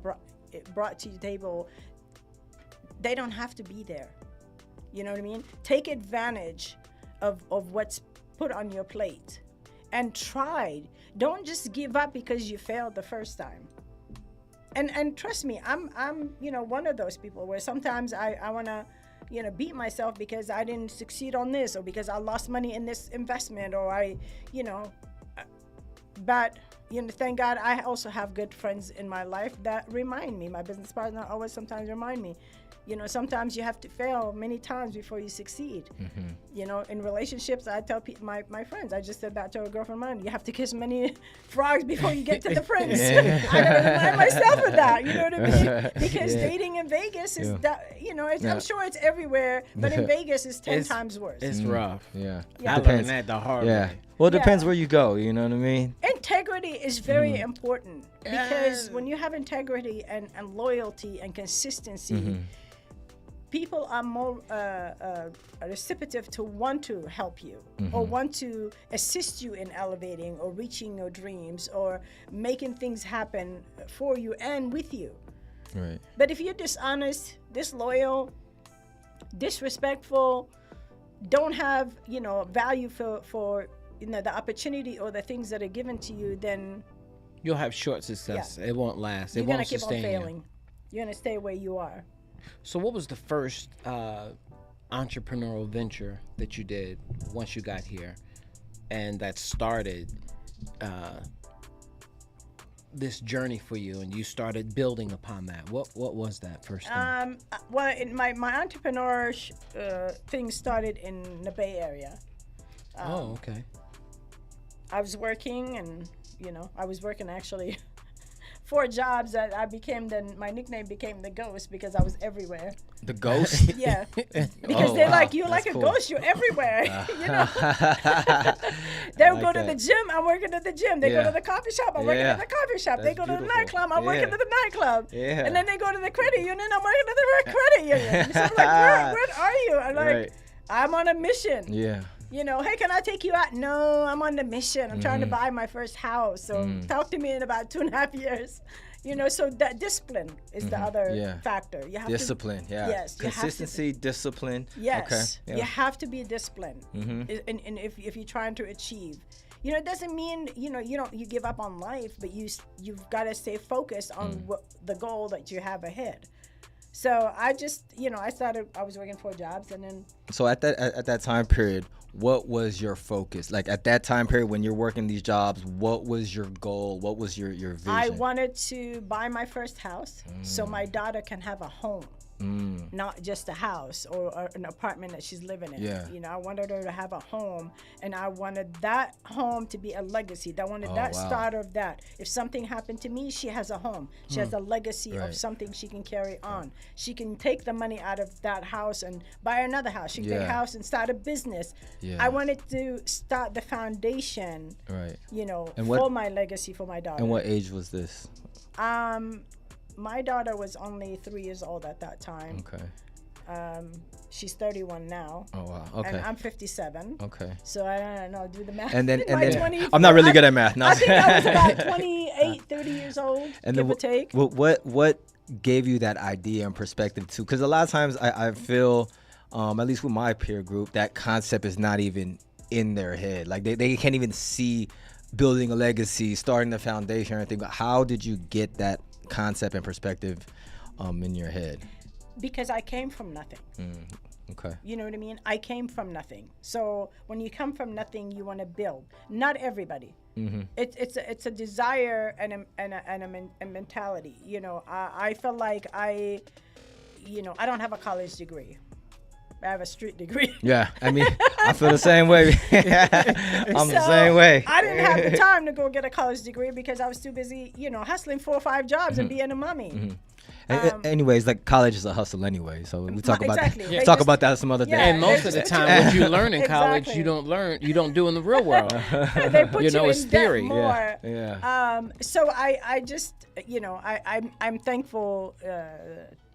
brought to your table, they don't have to be there. You know what I mean? Take advantage of what's put on your plate and try. Don't just give up because you failed the first time. And trust me, I'm one of those people where sometimes I want to beat myself because I didn't succeed on this, or because I lost money in this investment, or but thank God I also have good friends in my life that remind me. My business partner always sometimes remind me, sometimes you have to fail many times before you succeed. In relationships, I tell my friends, I just said that to a girlfriend of mine, you have to kiss many frogs before you get to the prince. I gotta remind myself of that, you know what I mean? Because dating in Vegas is that, I'm sure it's everywhere, but in Vegas it's 10 times worse. It's rough. Yeah. I learned that the hard way. Well, it depends where you go, you know what I mean? Integrity is very important, because when you have integrity and loyalty and consistency, people are more receptive to want to help you or want to assist you in elevating or reaching your dreams or making things happen for you and with you. Right. But if you're dishonest, disloyal, disrespectful, don't have, value for the opportunity or the things that are given to you, then you'll have short success. It won't last. You're It going won't to keep on sustain failing. you. You're going to stay where you are. So what was the first entrepreneurial venture that you did once you got here and that started this journey for you, and you started building upon that? What was that first thing? Well, my entrepreneur thing started in the Bay Area. Okay. I was working, and I was working actually 4 jobs that my nickname became the Ghost, because I was everywhere. The Ghost? Yeah. Because they're like, you're like a ghost, you're everywhere. They would go to the gym, I'm working at the gym. They go to the coffee shop, I'm working at the coffee shop. They go to the nightclub, I'm working at the nightclub. Yeah. And then they go to the credit union, I'm working at the credit union. So I'm like, where are you? I'm like, I'm on a mission. Yeah. Hey, can I take you out? No, I'm on the mission. I'm trying to buy my first house. So talk to me in about 2.5 years. So that discipline is the other factor. You have discipline, Yes. Consistency, discipline. Yes. Okay. You have to be disciplined. And if you're trying to achieve. It doesn't mean, you give up on life, but you've got to stay focused on the goal that you have ahead. So I just, I was working 4 jobs, and then. So at that time period, what was your focus? Like at that time period when you're working these jobs, what was your goal? What was your vision? I wanted to buy my first house so my daughter can have a home. Not just a house or an apartment that she's living in. Yeah. I wanted her to have a home, and I wanted that home to be a legacy. I wanted start of that. If something happened to me, she has a home. She has a legacy of something she can carry on. She can take the money out of that house and buy another house. She can take a house and start a business. Yeah. I wanted to start the foundation, and for my legacy for my daughter. And what age was this? My daughter was only 3 years old at that time. Okay. She's 31 now. Oh wow. Okay. And I'm 57. Okay. So I don't know, do the math. And then, then I'm not really good at math. No. I think I was about 28, 30 years old, and give then, or take. What gave you that idea and perspective too? Because a lot of times I feel, at least with my peer group, that concept is not even in their head. Like they can't even see building a legacy, starting the foundation or anything. But how did you get that concept and perspective in your head? Because I came from nothing. Okay. You know what I mean? I came from nothing. So when you come from nothing, you want to build. Not everybody. It's a desire and a mentality. I feel like I don't have a college degree. I have a street degree. Yeah, I mean, I feel the same way. I'm the same way. I didn't have the time to go get a college degree because I was too busy, hustling 4 or 5 jobs and being a mommy. Anyways, like college is a hustle anyway, so we talk about that. Talk about that some other day. And most of the time, what you learn in college, you don't do in the real world. They put you it's in theory. More. Yeah. So I just, I'm thankful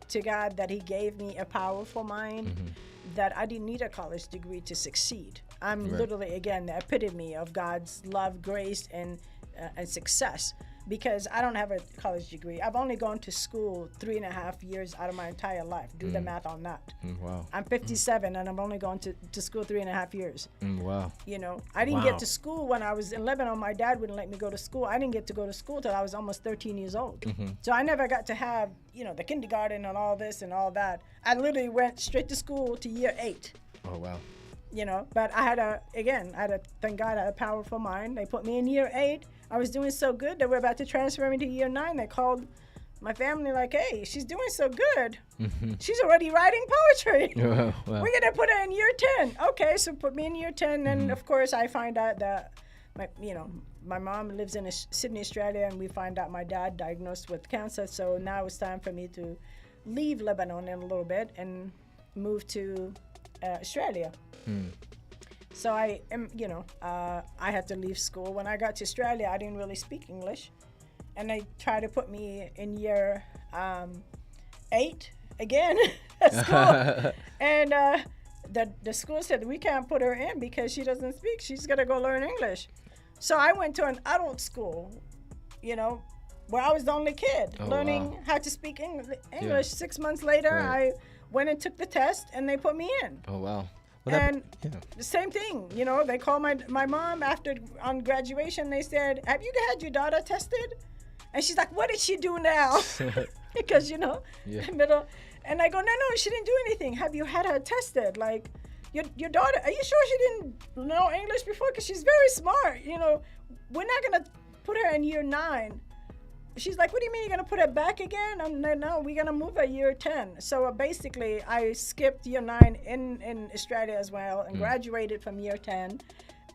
to God that He gave me a powerful mind. That I didn't need a college degree to succeed. I'm literally, again, the epitome of God's love, grace, and success. because I don't have a college degree. I've only gone to school 3.5 years out of my entire life. Do the math on that. Wow. I'm 57 and I've only gone to school 3.5 years. Wow. You know, I didn't Wow. get to school when I was in Lebanon. My dad wouldn't let me go to school. I didn't get to go to school till I was almost 13 years old. So I never got to have, you know, the kindergarten and all this and all that. I literally went straight to school to year 8. Oh wow. You know, but thank God I had a powerful mind. They put me in year 8. I was doing so good that we're about to transfer me to year 9. They called my family like, hey, she's doing so good. She's already writing poetry. Wow. We're going to put her in year 10. Okay, so put me in year 10. And of course, I find out that, my mom lives in Sydney, Australia, and we find out my dad diagnosed with cancer. So now it's time for me to leave Lebanon in a little bit and move to Australia. So I am, I had to leave school. When I got to Australia, I didn't really speak English. And they tried to put me in year 8 again at school. And the school said, we can't put her in because she doesn't speak. She's got to go learn English. So I went to an adult school, where I was the only kid learning how to speak English. 6 months later, Right. I went and took the test and they put me in. Oh wow. Well, And the same thing, they called my mom on graduation. They said, have you had your daughter tested? And she's like, what did she do now? Because, middle. And I go, no, she didn't do anything. Have you had her tested? Like, your daughter, are you sure she didn't know English before? Because she's very smart. We're not going to put her in year 9. She's like, what do you mean you're going to put her back again? I'm like, no, we're going to move her year 10. So basically, I skipped year 9 in Australia as well and graduated from year 10.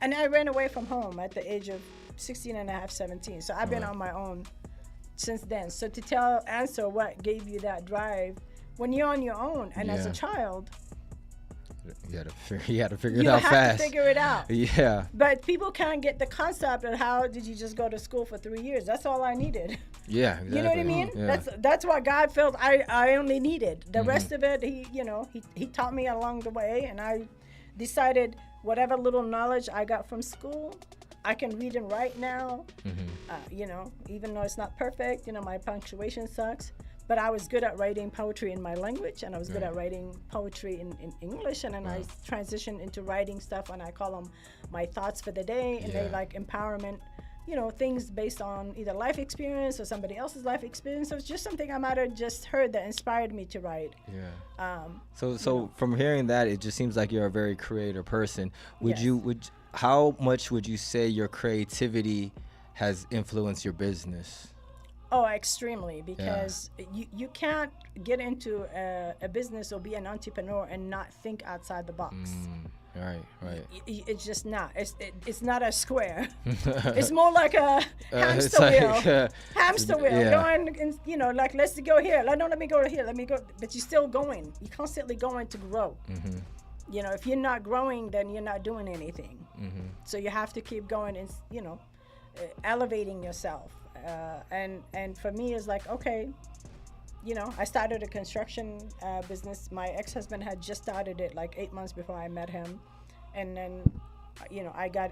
And I ran away from home at the age of 16 and a half, 17. So I've been on my own since then. So to answer what gave you that drive, when you're on your own and as a child, you had to figure it you out have fast. to figure it out. Yeah. But people can't get the concept of how did you just go to school for 3 years? That's all I needed. Yeah. Exactly. You know what I mean? Yeah. That's what God felt I only needed. The rest of it, he taught me along the way, and I decided whatever little knowledge I got from school, I can read and write now. Even though it's not perfect, my punctuation sucks. But I was good at writing poetry in my language, and I was good at writing poetry in English, and then I transitioned into writing stuff, and I call them my thoughts for the day, and they like empowerment, things based on either life experience or somebody else's life experience. So it's just something I might have just heard that inspired me to write. Yeah. So from hearing that, it just seems like you're a very creative person. How much would you say your creativity has influenced your business? Oh, extremely, because you can't get into a business or be an entrepreneur and not think outside the box. Right. It's just not. It's not a square. It's more like a hamster like, wheel. Hamster wheel. yeah. Going, and, like, let's go here. Let me go here. Let me go. But you're still going. You're constantly going to grow. If you're not growing, then you're not doing anything. So you have to keep going and, elevating yourself. And for me, it's like, okay, I started a construction business. My ex-husband had just started it like 8 months before I met him. And then, I got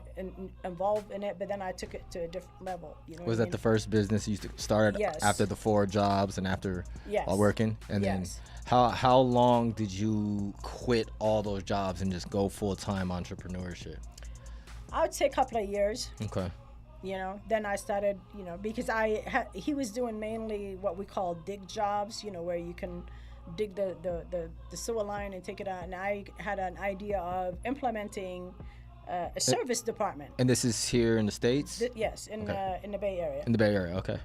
involved in it, but then I took it to a different level. Was that the first business you started after the 4 jobs and after all working? And then how long did you quit all those jobs and just go full-time entrepreneurship? I would say a couple of years. Okay. Then I started, because he was doing mainly what we call dig jobs, where you can dig the sewer line and take it out. And I had an idea of implementing a service department. And this is here in the States? Yes, in the Bay Area. In the Bay Area, okay.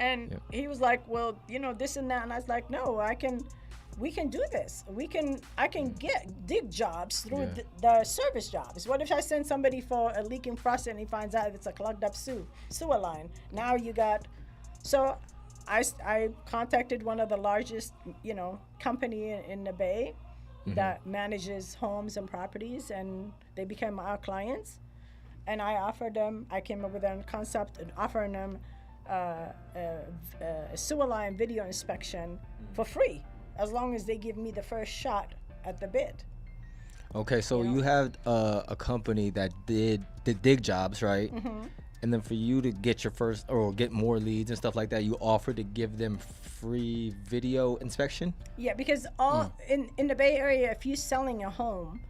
And he was like, well, this and that. And I was like, no, we can do this. I can get dig jobs through the service jobs. What if I send somebody for a leaking faucet and he finds out it's a clogged up sewer line? Now you got, so I contacted one of the largest, company in the Bay that manages homes and properties, and they became our clients. And I came up with a concept and offering them a sewer line video inspection for free, as long as they give me the first shot at the bid. Okay, so you had a company that did dig jobs, right? And then for you to get your first or get more leads and stuff like that, you offer to give them free video inspection? Yeah, because all in the Bay Area, if you're selling a home,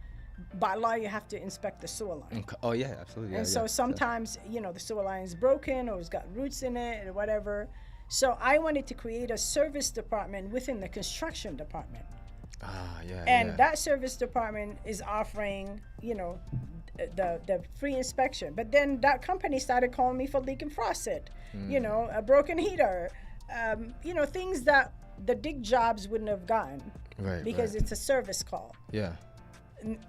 by law you have to inspect the sewer line. Okay. Oh yeah, absolutely. And Yeah, so yeah. sometimes, the sewer line is broken or it's got roots in it or whatever. So I wanted to create a service department within the construction department. Yeah. And that service department is offering, the free inspection. But then that company started calling me for leaking faucet, a broken heater, things that the dig jobs wouldn't have gotten. Right. Because it's a service call. Yeah.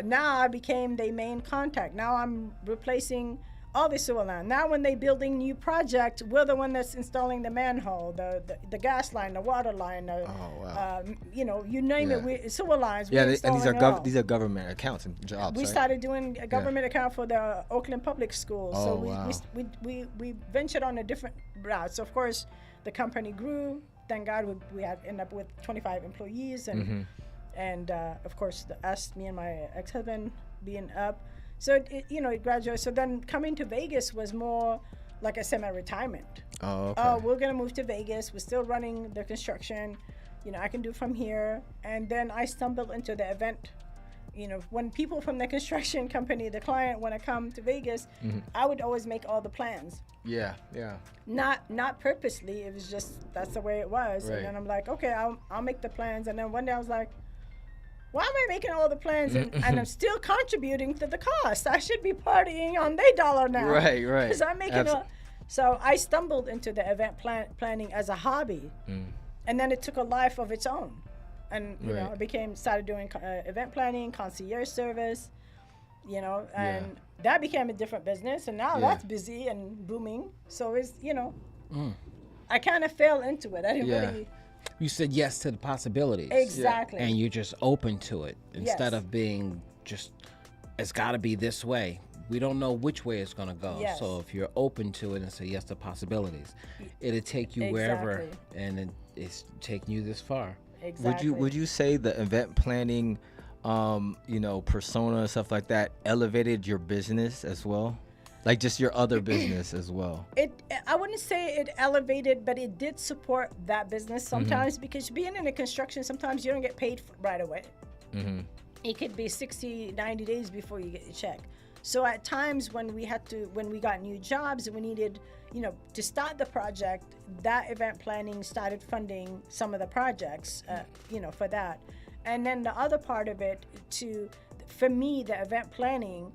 Now I became their main contact. Now I'm replacing all the sewer line. Now when they building new project, we're the one that's installing the manhole, the gas line, the water line, you name it. Sewer lines. Yeah, we're and installing these are government accounts and jobs. We right? started doing a government account for the Oakland Public Schools. Oh, So wow. we ventured on a different route. So of course the company grew. Thank God we had ended up with 25 employees and of course me and my ex-husband being up. So it graduated. So then coming to Vegas was more like a semi-retirement. Oh, okay. Oh, we're gonna move to Vegas. We're still running the construction. I can do from here. And then I stumbled into the event. When people from the construction company, the client, want to come to Vegas, I would always make all the plans. Yeah. Not purposely. It was just that's the way it was. Right. And then I'm like, okay, I'll make the plans. And then one day I was like, why am I making all the plans and I'm still contributing to the cost? I should be partying on their dollar now. Right. Because I'm making So I stumbled into the event planning as a hobby. And then it took a life of its own. And, I started doing event planning, concierge service, and that became a different business. And now that's busy and booming. So it's, I kind of fell into it. I didn't really. You said yes to the possibilities. Exactly. And you're just open to it instead Yes. of being just, it's got to be this way. We don't know which way it's going to go. Yes. So if you're open to it and say yes to possibilities, it'll take you wherever, Exactly. and it's taking you this far. Exactly. Would you say the event planning, persona and stuff like that elevated your business as well? Like just your other business as well? I wouldn't say it elevated, but it did support that business sometimes because being in the construction, sometimes you don't get paid right away. It could be 60, 90 days before you get your check. So at times when we got new jobs and we needed, to start the project, that event planning started funding some of the projects, for that. And then the other part of it for me, the event planning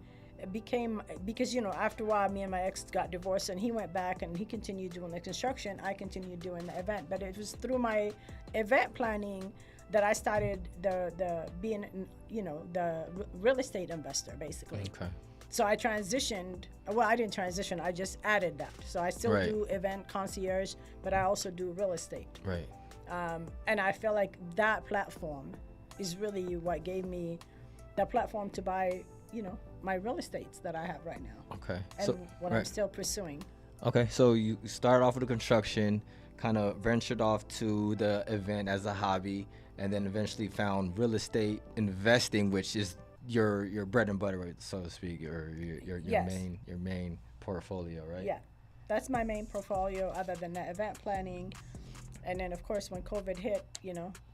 became, because, after a while, me and my ex got divorced and he went back and he continued doing the construction. I continued doing the event, but it was through my event planning that I started the real estate investor, basically. Okay. So I transitioned. Well, I didn't transition. I just added that. So I still do event concierge, but I also do real estate. Right. And I feel like that platform is really what gave me the platform to buy, my real estates that I have right now. Okay. And what I'm still pursuing. Okay. So you started off with the construction, kind of ventured off to the event as a hobby, and then eventually found real estate investing, which is your bread and butter, so to speak, or your main portfolio, right? Yeah, that's my main portfolio. Other than that, event planning, and then of course when COVID hit,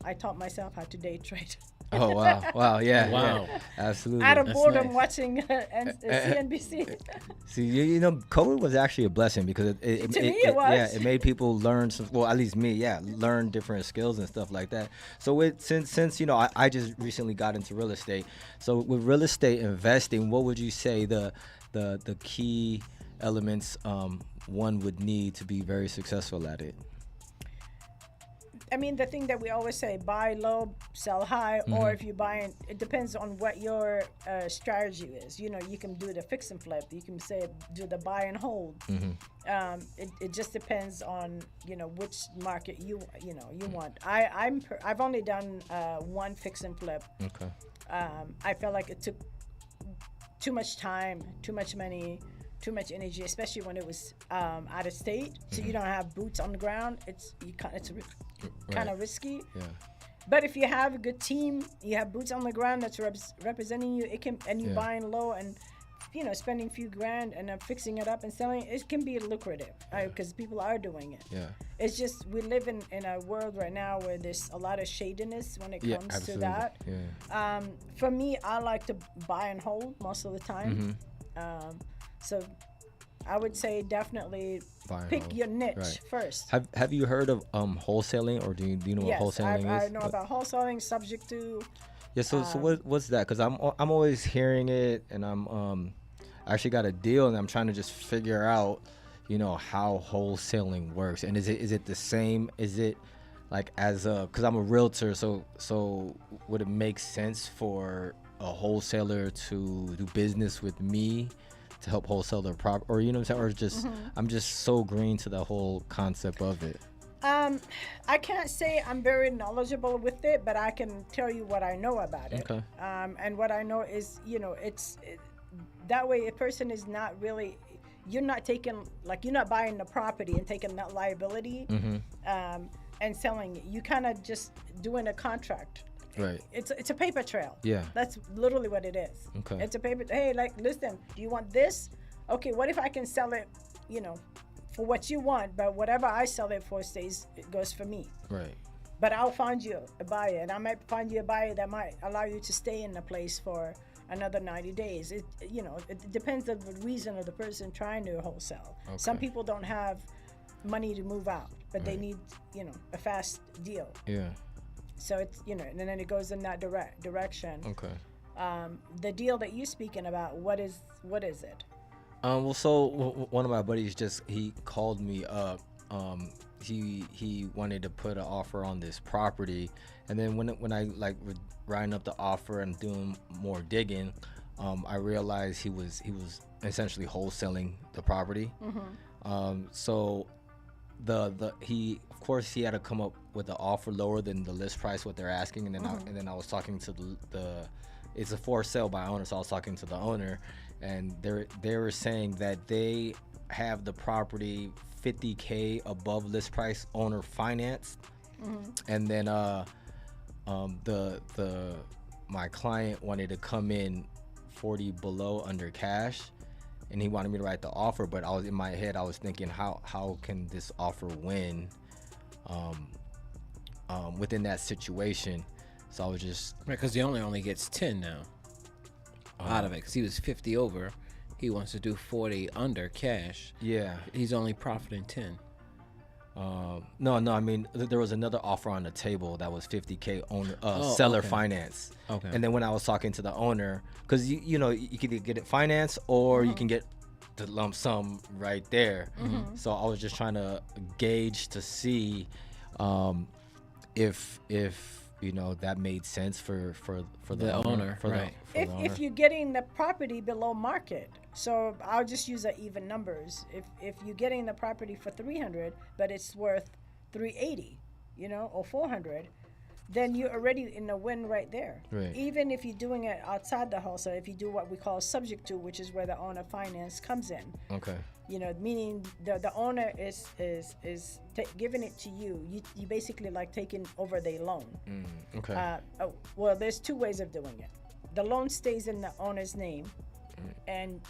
I taught myself how to day trade. Oh wow, yeah, Wow. yeah, absolutely. Out of boredom, nice. watching CNBC. See, COVID was actually a blessing because it was. Yeah, it made people learn some. Well, at least me, learn different skills and stuff like that. So since I just recently got into real estate. So with real estate investing, what would you say the key elements one would need to be very successful at it? I mean, the thing that we always say, buy low, sell high, or if you buy, it depends on what your strategy is. You can do the fix and flip. You can do the buy and hold. It just depends on, which market you want. I've only done one fix and flip. Okay. I felt like it took too much time, too much money, too much energy, especially when it was out of state. So you don't have boots on the ground. It's kind of risky. Yeah. But if you have a good team, you have boots on the ground that's representing you. And you Yeah. buying low and spending a few grand and fixing it up and selling it can be lucrative because people are doing it. Yeah. It's just we live in a world right now where there's a lot of shadiness when it comes to absolutely. that. Yeah. For me, I like to buy and hold most of the time. So I would say definitely Buy and pick hold. your niche Right. first. Have you heard of wholesaling, or do you know Yes, what wholesaling I is? know about wholesaling, subject to. Yeah, so what's that? Because I'm always hearing it, and I actually got a deal, and I'm trying to just figure out, how wholesaling works. And is it the same? Is it like because I'm a realtor, so would it make sense for a wholesaler to do business with me to help wholesale their prop, or what I'm saying, or just I'm just so green to the whole concept of it. I can't say I'm very knowledgeable with it, but I can tell you what I know about it. Okay. And what I know is, that way a person is not really, you're not buying the property and taking that liability and selling it. You kind of just doing a contract. Right. It's a paper trail. Yeah. That's literally what it is. Okay. It's a paper. Hey, listen, do you want this? Okay, what if I can sell it, for what you want, but whatever I sell it for it goes for me. Right. But I'll find you a buyer, and I might find you a buyer that might allow you to stay in the place for another 90 days. It depends on the reason of the person trying to wholesale. Okay. Some people don't have money to move out, but they need, a fast deal. Yeah. So it's, and then it goes in that direction. Okay. The deal that you're speaking about, what is it? Well, so one of my buddies he called me up. He wanted to put an offer on this property, and then when I was writing up the offer and doing more digging, I realized he was essentially wholesaling the property. So he of course he had to come up with an offer lower than the list price what they're asking, and then I was talking to the it's a for sale by owner, so I was talking to the owner, and they were saying that they have the property $50K above list price, owner financed, and then my client wanted to come in 40 below under cash, and he wanted me to write the offer, but in my head I was thinking how can this offer win within that situation. So I was just Right, because the owner only gets 10 now out of it, because he was 50 over. He wants to do 40 under cash. yeah. He's only profiting 10. No, I mean there was another offer on the table that was 50K owner seller okay. finance. Okay. And then when I was talking to the owner, because you could either get it financed or you can get the lump sum right there. So I was just trying to gauge to see if that made sense for the owner. Right. If you're getting the property below market, so I'll just use the even numbers. If you're getting the property for 300, but it's worth 380, or 400, then you're already in the win right there. Right. Even if you're doing it outside the wholesale, if you do what we call subject to, which is where the owner finance comes in. Okay. Meaning the owner is giving it to you. You basically like taking over their loan. Okay. Well, there's two ways of doing it. The loan stays in the owner's name, and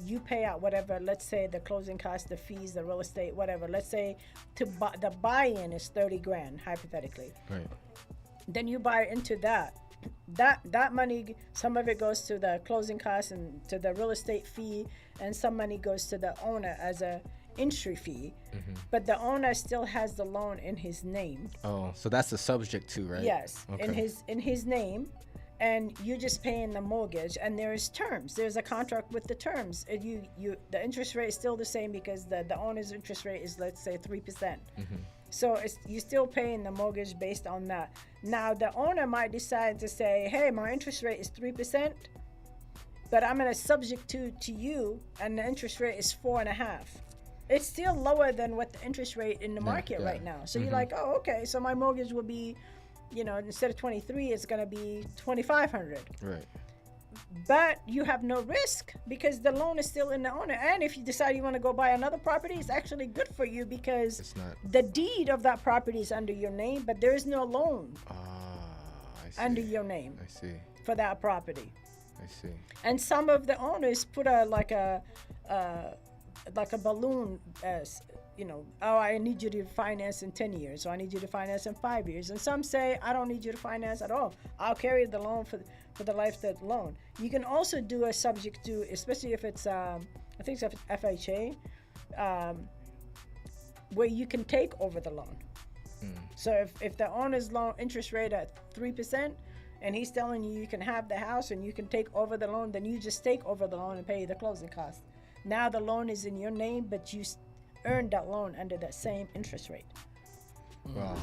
you pay out whatever. Let's say the closing costs, the fees, the real estate, whatever. Let's say the buy-in is 30 grand, hypothetically. Right. Then you buy into that. That money, some of it goes to the closing costs and to the real estate fee, and some money goes to the owner as a entry fee. But the owner still has the loan in his name. Oh, so that's the subject to, right? Yes, Okay. in his name, and you're just paying the mortgage. And there's terms. There's a contract with the terms. And the interest rate is still the same because the owner's interest rate is, let's say, 3%. So you're still paying the mortgage based on that. Now the owner might decide to say, hey, my interest rate is 3%, but I'm going to subject to you, and the interest rate is 4.5. It's still lower than what the interest rate in the market right now. So you're like, oh, okay, so my mortgage will be, instead of 23, it's going to be 2,500. Right. But you have no risk because the loan is still in the owner. And if you decide you want to go buy another property, it's actually good for you because It's not. the deed of that property is under your name, but there is no loan I see. under your name I see. for that property. I see. And some of the owners put like a balloon as, oh, I need you to finance in 10 years, or I need you to finance in 5 years. And some say, I don't need you to finance at all. I'll carry the loan for the life of the loan. You can also do a subject to, especially if it's, I think it's FHA, where you can take over the loan. So if the owner's loan interest rate at 3%, and he's telling you can have the house and you can take over the loan, then you just take over the loan and pay the closing costs. Now the loan is in your name, but you earned that loan under that same interest rate. Wow.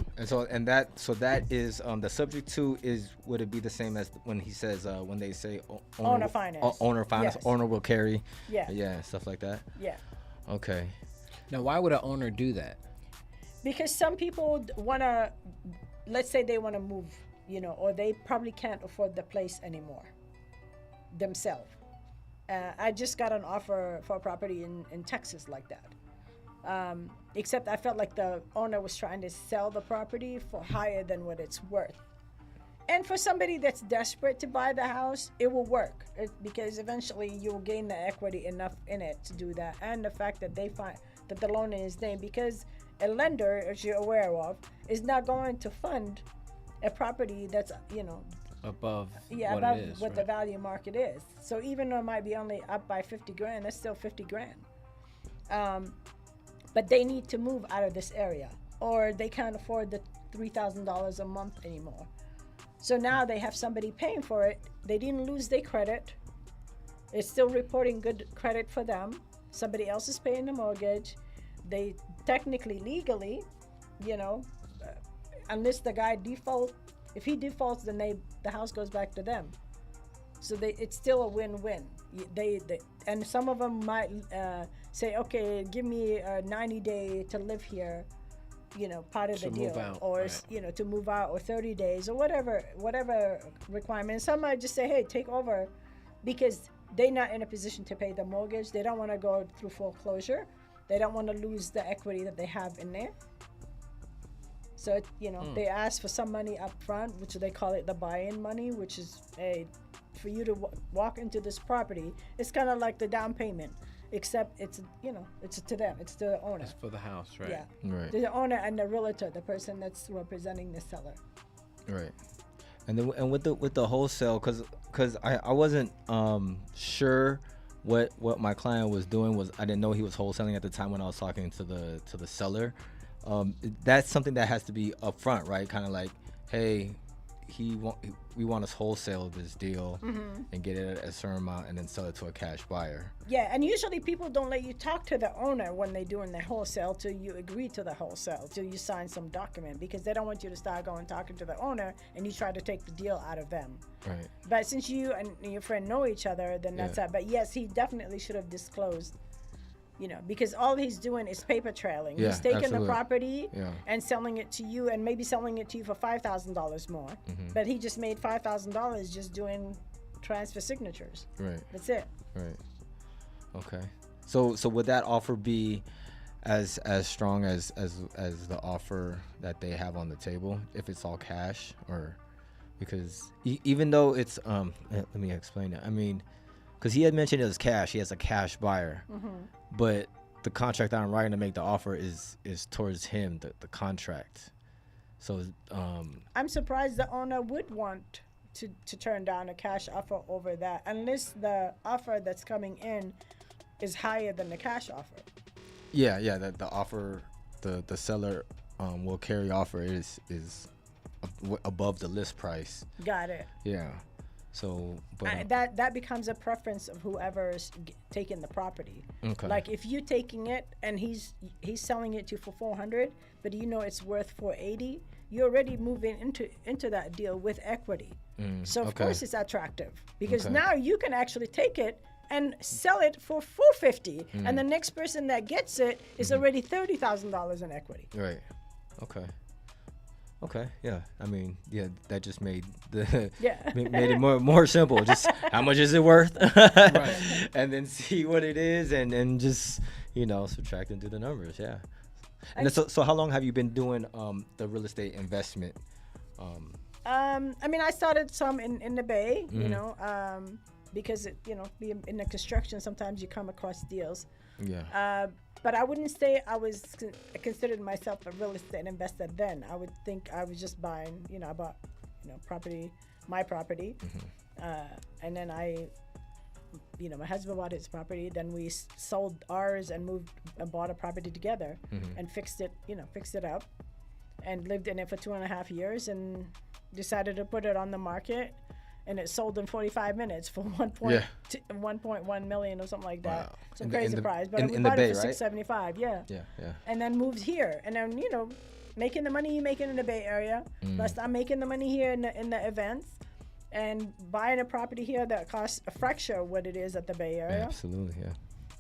And that is the subject to is, would it be the same as when he says when they say Owner finance. Owner finance. Yes. Owner will carry. Yeah. Stuff like that. Yeah. Okay. Now, why would an owner do that? Because some people want to, let's say they want to move, or they probably can't afford the place anymore themselves. I just got an offer for a property in Texas like that. Except I felt like the owner was trying to sell the property for higher than what it's worth. And for somebody that's desperate to buy the house, it will work because eventually you'll gain the equity enough in it to do that. And the fact that they find that the loan in his name, because a lender, as you're aware of, is not going to fund a property that's, Above above it is, what the right? value market is. So even though it might be only up by 50 grand, that's still 50 grand. But they need to move out of this area, or they can't afford the $3,000 a month anymore. So now they have somebody paying for it. They didn't lose their credit. It's still reporting good credit for them. Somebody else is paying the mortgage. They technically, legally, unless the guy defaults, if he defaults, then the house goes back to them. So it's still a win-win. And some of them might say, okay, give me a 90-day to live here, part of the To deal, move out, or right. to move out, or 30 days, or whatever requirement. Some might just say, hey, take over, because they're not in a position to pay the mortgage. They don't want to go through foreclosure. They don't want to lose the equity that they have in there. So they ask for some money up front, which they call it the buy-in money, which is for you to walk into this property. It's kind of like the down payment, except it's to them, it's to the owner. It's for the house, right? Yeah, Right. the owner and the realtor, the person that's representing the seller. Right. And then with the wholesale, because I wasn't sure what my client was doing. I didn't know he was wholesaling at the time when I was talking to the seller. That's something that has to be upfront, right? Kind of like, hey, we want us wholesale this deal and get it at a certain amount and then sell it to a cash buyer. Yeah, and usually people don't let you talk to the owner when they're doing the wholesale till you agree to the wholesale, till you sign some document, because they don't want you to start going talking to the owner and you try to take the deal out of them. Right. But since you and your friend know each other, then that's Yeah. that. But yes, he definitely should have disclosed, because all he's doing is paper trailing. Yeah, He's taking absolutely. the property Yeah. and selling it to you, and maybe selling it to you for $5,000 more. But he just made $5,000 just doing transfer signatures. Right. That's it. Right. Okay. So would that offer be as strong as the offer that they have on the table if it's all cash, or because even though it's let me explain it. I mean, because he had mentioned it was cash, he has a cash buyer, but the contract that I'm writing to make the offer is towards him, the contract. So I'm surprised the owner would want to turn down a cash offer over that, unless the offer that's coming in is higher than the cash offer. yeah, the offer, the seller will carry offer is above the list price. Got it. Yeah. So, but That becomes a preference of whoever's taking the property. Okay. Like if you're taking it and he's selling it to you for $400, but it's worth $480, you're already moving into that deal with equity. So of okay. course it's attractive, because Okay. now you can actually take it and sell it for $450, and the next person that gets it is already $30,000 in equity. right. Okay. Yeah. I mean, yeah, that just made the made it more simple. Just how much is it worth, Right. and then see what it is, and then just subtract and do the numbers. Yeah. And then, so how long have you been doing the real estate investment? I mean, I started some in the Bay, because being in the construction, sometimes you come across deals. Yeah. But I wouldn't say I considered myself a real estate investor then. I would think I was just buying, I bought, my property. And then my husband bought his property. Then we sold ours and moved and bought a property together and fixed it up and lived in it for 2.5 years and decided to put it on the market. And it sold in 45 minutes for 1.1 million or something like that. Wow. Some crazy price. But we in the bought Bay, it for right? $675. Yeah. Yeah. And then moved here. And then, making the money you making in the Bay Area. Plus I'm making the money here in the events. And buying a property here that costs a fraction of what it is at the Bay Area. Absolutely, yeah.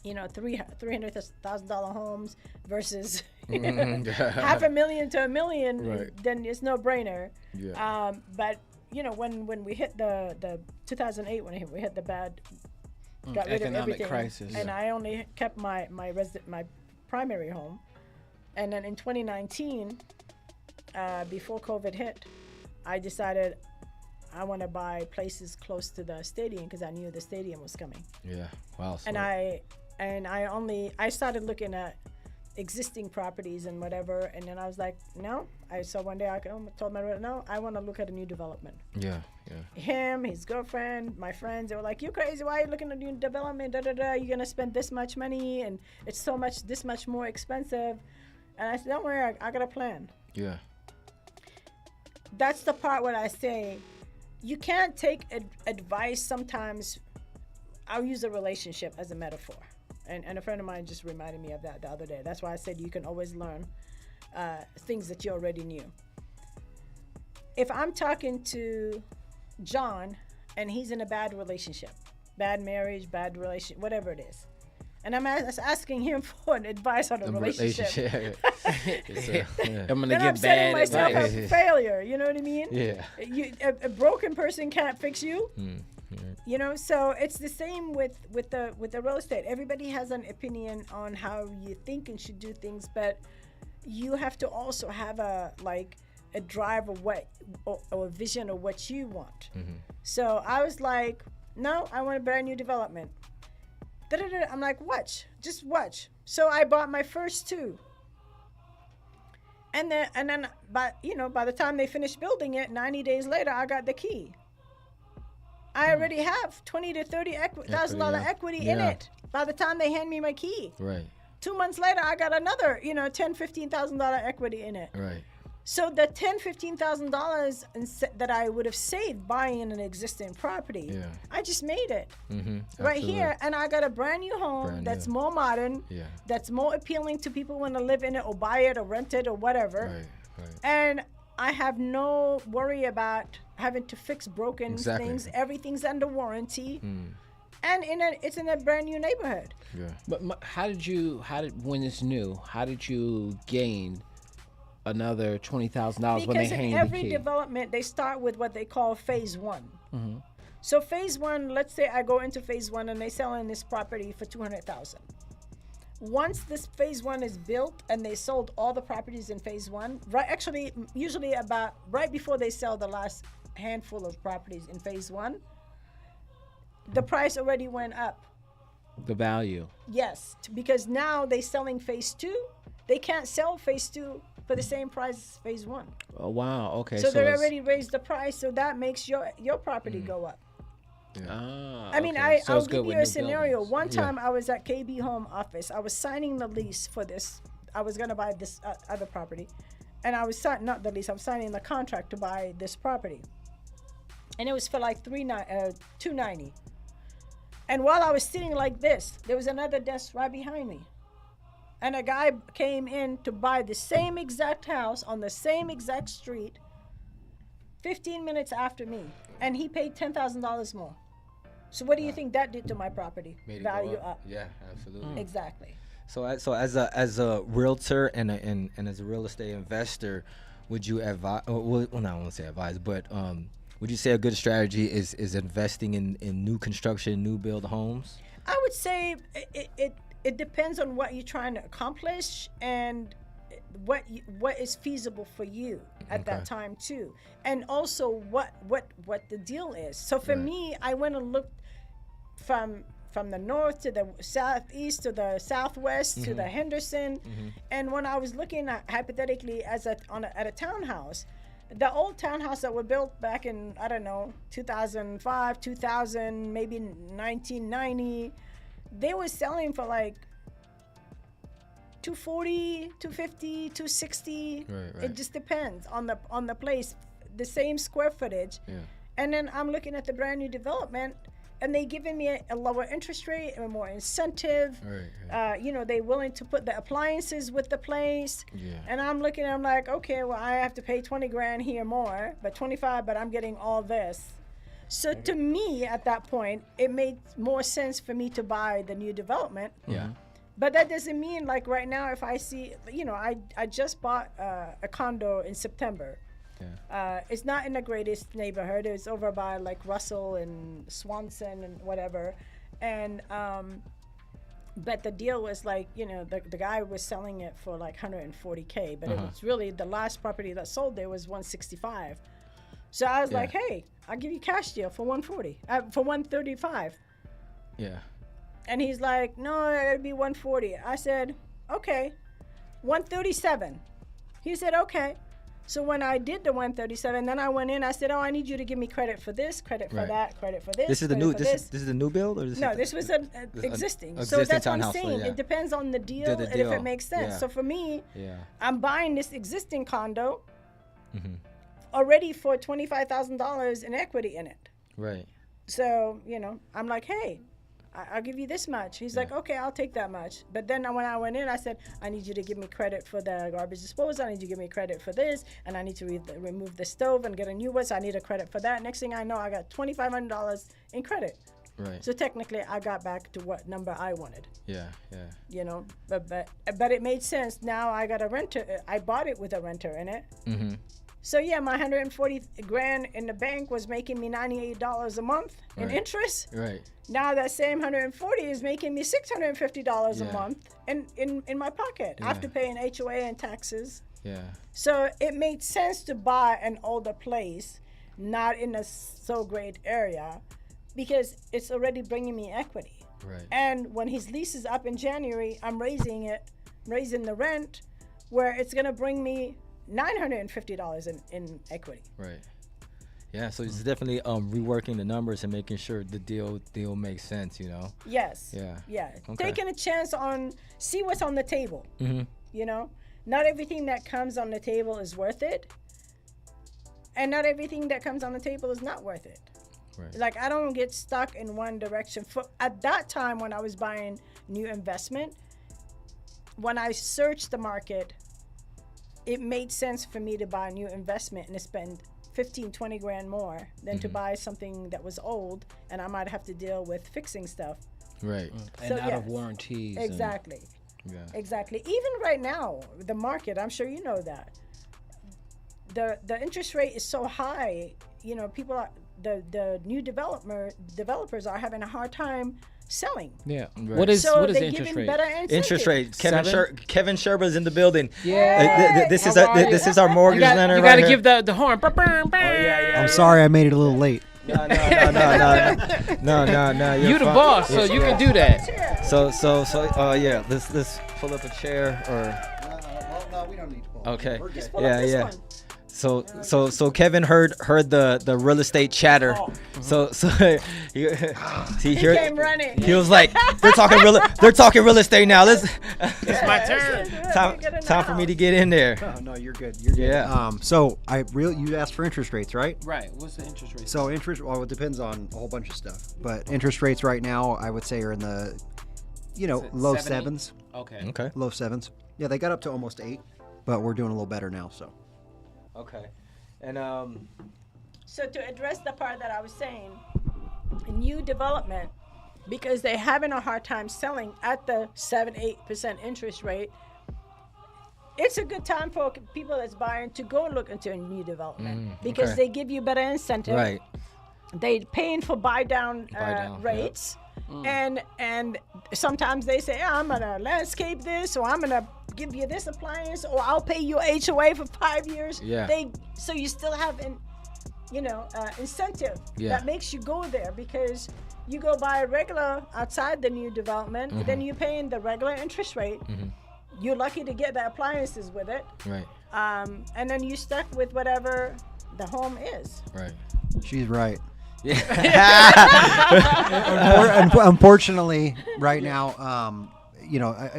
$300,000 homes versus Mm-hmm. $500,000 to $1 million, Right. then it's no brainer. Yeah. But when we hit the 2008, when we hit the bad, got rid of economic everything, crisis. and I only kept my primary home, and then in 2019, before COVID hit, I decided I want to buy places close to the stadium because I knew the stadium was coming. Yeah. Wow. And I started looking at existing properties and whatever, and then I was like, no. So one day I told my realtor, no, I want to look at a new development. Yeah. Him, his girlfriend, my friends, they were like, you crazy, why are you looking at new development, you're gonna spend this much money and it's this much more expensive. And I said, don't worry, I got a plan. Yeah. That's the part where I say you can't take advice sometimes. I'll use a relationship as a metaphor. And a friend of mine just reminded me of that the other day. That's why I said you can always learn things that you already knew. If I'm talking to John and he's in a bad relationship, bad marriage, bad relation, whatever it is, and I'm asking him for an advice on a relationship, I'm gonna then I'm get setting bad myself up advice. for failure. You know what I mean? Yeah. A broken person can't fix you. So it's the same with the real estate. Everybody has an opinion on how you think and should do things, but you have to also have a drive of what or a vision of what you want. So I was like, no, I want a brand new development. I'm like, just watch. So I bought my first two. And then by the time they finished building it, 90 days later, I got the key. I already have $20,000 to $30,000 equity in it by the time they hand me my key. Right. 2 months later, I got another, $10,000, $15,000 equity in it. Right. So the $10,000, $15,000 that I would have saved buying an existing property, I just made it right here, and I got a brand new home that's more modern, that's more appealing to people when they live in it or buy it or rent it or whatever. Right. And I have no worry about having to fix broken things. Everything's under warranty. And it's in a brand new neighborhood. Yeah. But when it's new, how did you gain another $20,000 when they hand you the key? Because in every development, they start with what they call phase one. So phase one, let's say I go into phase one and they sell in this property for $200,000. Once this phase one is built and they sold all the properties in phase one, usually about right before they sell the last handful of properties in phase one, the price already went up. The value. Yes, because now they're selling phase two. They can't sell phase two for the same price as phase one. Oh, wow. Okay. So they already raised the price, so that makes your property go up. Ah, I mean, okay. So I'll it's good give with you a new scenario. buildings. One time I was at KB Home office. I was signing the lease for this. I was going to buy this other property. And I was not the lease. I was signing the contract to buy this property. And it was for like $290. And while I was sitting like this, there was another desk right behind me. And a guy came in to buy the same exact house on the same exact street 15 minutes after me. And he paid $10,000 more. So what do you think that did to my property? Made it Value go up. Yeah, absolutely. Exactly. So as a realtor and as a real estate investor, would you advise? Well, no, I won't say advise, but would you say a good strategy is investing in new construction, new build homes? I would say it depends on what you're trying to accomplish and what is feasible for you at that time too, and also what the deal is. So for me, I went and looked from the north to the southeast to the southwest to the Henderson. And when I was looking at hypothetically at a townhouse, the old townhouse that were built back in, I don't know, 2005, 2000, maybe 1990, they were selling for like 240, 250, 260. Right. It just depends on the place, the same square footage. Yeah. And then I'm looking at the brand new development, and they giving me a lower interest rate and more incentive. Right. You know, they willing to put the appliances with the place. Yeah. And I'm looking, I'm like, okay, well, I have to pay 20 grand here more, but 25, but I'm getting all this. So to me, at that point, it made more sense for me to buy the new development. Yeah. But that doesn't mean, like right now, if I see, you know, I just bought a condo in September. Yeah. It's not in the greatest neighborhood. It's over by like Russell and Swanson and whatever. And but the deal was like, you know, the guy was selling it for like 140K, but it was really the last property that sold there was 165. So I was like, hey, I'll give you cash deal for 140, for 135. Yeah. And he's like, no, it'd be 140. I said, okay, 137. He said, okay. So when I did the 137, then I went in. I said, "Oh, I need you to give me credit for this, credit for that, credit for this." This is the credit new. for This is the new build, or no, this was an existing. So existing that's what I'm townhouse, saying. yeah. It depends on the deal, The and if deal, it makes sense. yeah. So for me, Yeah. I'm buying this existing condo already for $25,000 in equity in it. Right. So, you know, I'm like, hey, I'll give you this much. He's like, okay, I'll take that much. But then when I went in, I said, I need you to give me credit for the garbage disposal. I need you to give me credit for this. And I need to remove the stove and get a new one. So I need a credit for that. Next thing I know, I got $2,500 in credit. Right. So technically, I got back to what number I wanted. Yeah. You know, but it made sense. Now I got a renter. I bought it with a renter in it. Mm-hmm. So yeah, my 140 grand in the bank was making me $98 a month in Right. interest. Right. Now that same 140 is making me $650 Yeah. a month in my pocket after paying HOA and taxes. Yeah. So it made sense to buy an older place, not in a so great area, because it's already bringing me equity. Right. And when his lease is up in January, I'm raising the rent, where it's gonna bring me $950 in equity. Right. Yeah, so it's definitely reworking the numbers and making sure the deal makes sense, you know. Yes. Yeah. Okay. Taking a chance on see what's on the table. Mm-hmm. You know, not everything that comes on the table is worth it, and not everything that comes on the table is not worth it. Right. Like I don't get stuck in one direction. At that time when I was buying new investment, when I searched the market, it made sense for me to buy a new investment and to spend 15, 20 grand more than to buy something that was old and I might have to deal with fixing stuff. Right. And So, out of yes. warranties. Exactly. Yeah. Exactly. Even right now, the market, I'm sure you know that. The interest rate is so high, you know, people are the new developers are having a hard time selling. Yeah. Right. What is So the they're interest giving rate? better incentives. Interest rate. Seven? Kevin Sherba's in the building. Yeah. This is All right. this is our mortgage lender. You right gotta here. give the horn. I'm sorry I made it a little late. No. You're You the fine. boss, so you can do that. So yeah. Let's pull up a chair or. Well, no, we don't need to. Okay. Pull up this one. So Kevin heard the real estate chatter. So he came running. He was like, they're talking real estate now. Let's It's my turn. time for me to get in there. Oh, no, you're good. You're good. Yeah. So you asked for interest rates, right? Right. What's the interest rate? So well, it depends on a whole bunch of stuff. But interest rates right now, I would say are in the, low 7, 8? sevens. Okay. Low sevens. Yeah, they got up to almost 8, but we're doing a little better now. So. Okay. And So to address the part that I was saying, new development, because they're having a hard time selling at the 7-8% interest rate, it's a good time for people that's buying to go look into a new development because okay. they give you better incentive. right. They paying for buy down down, rates, and sometimes they say, I'm gonna landscape this, or I'm gonna give you this appliance, or I'll pay you HOA for 5 years. Yeah. So you still have incentive Yeah. that makes you go there, because you go buy a regular outside the new development, then you're paying the regular interest rate. You're lucky to get the appliances with it, Right. and then you stuck with whatever the home is. Right. She's right. Yeah. Unfortunately, right now,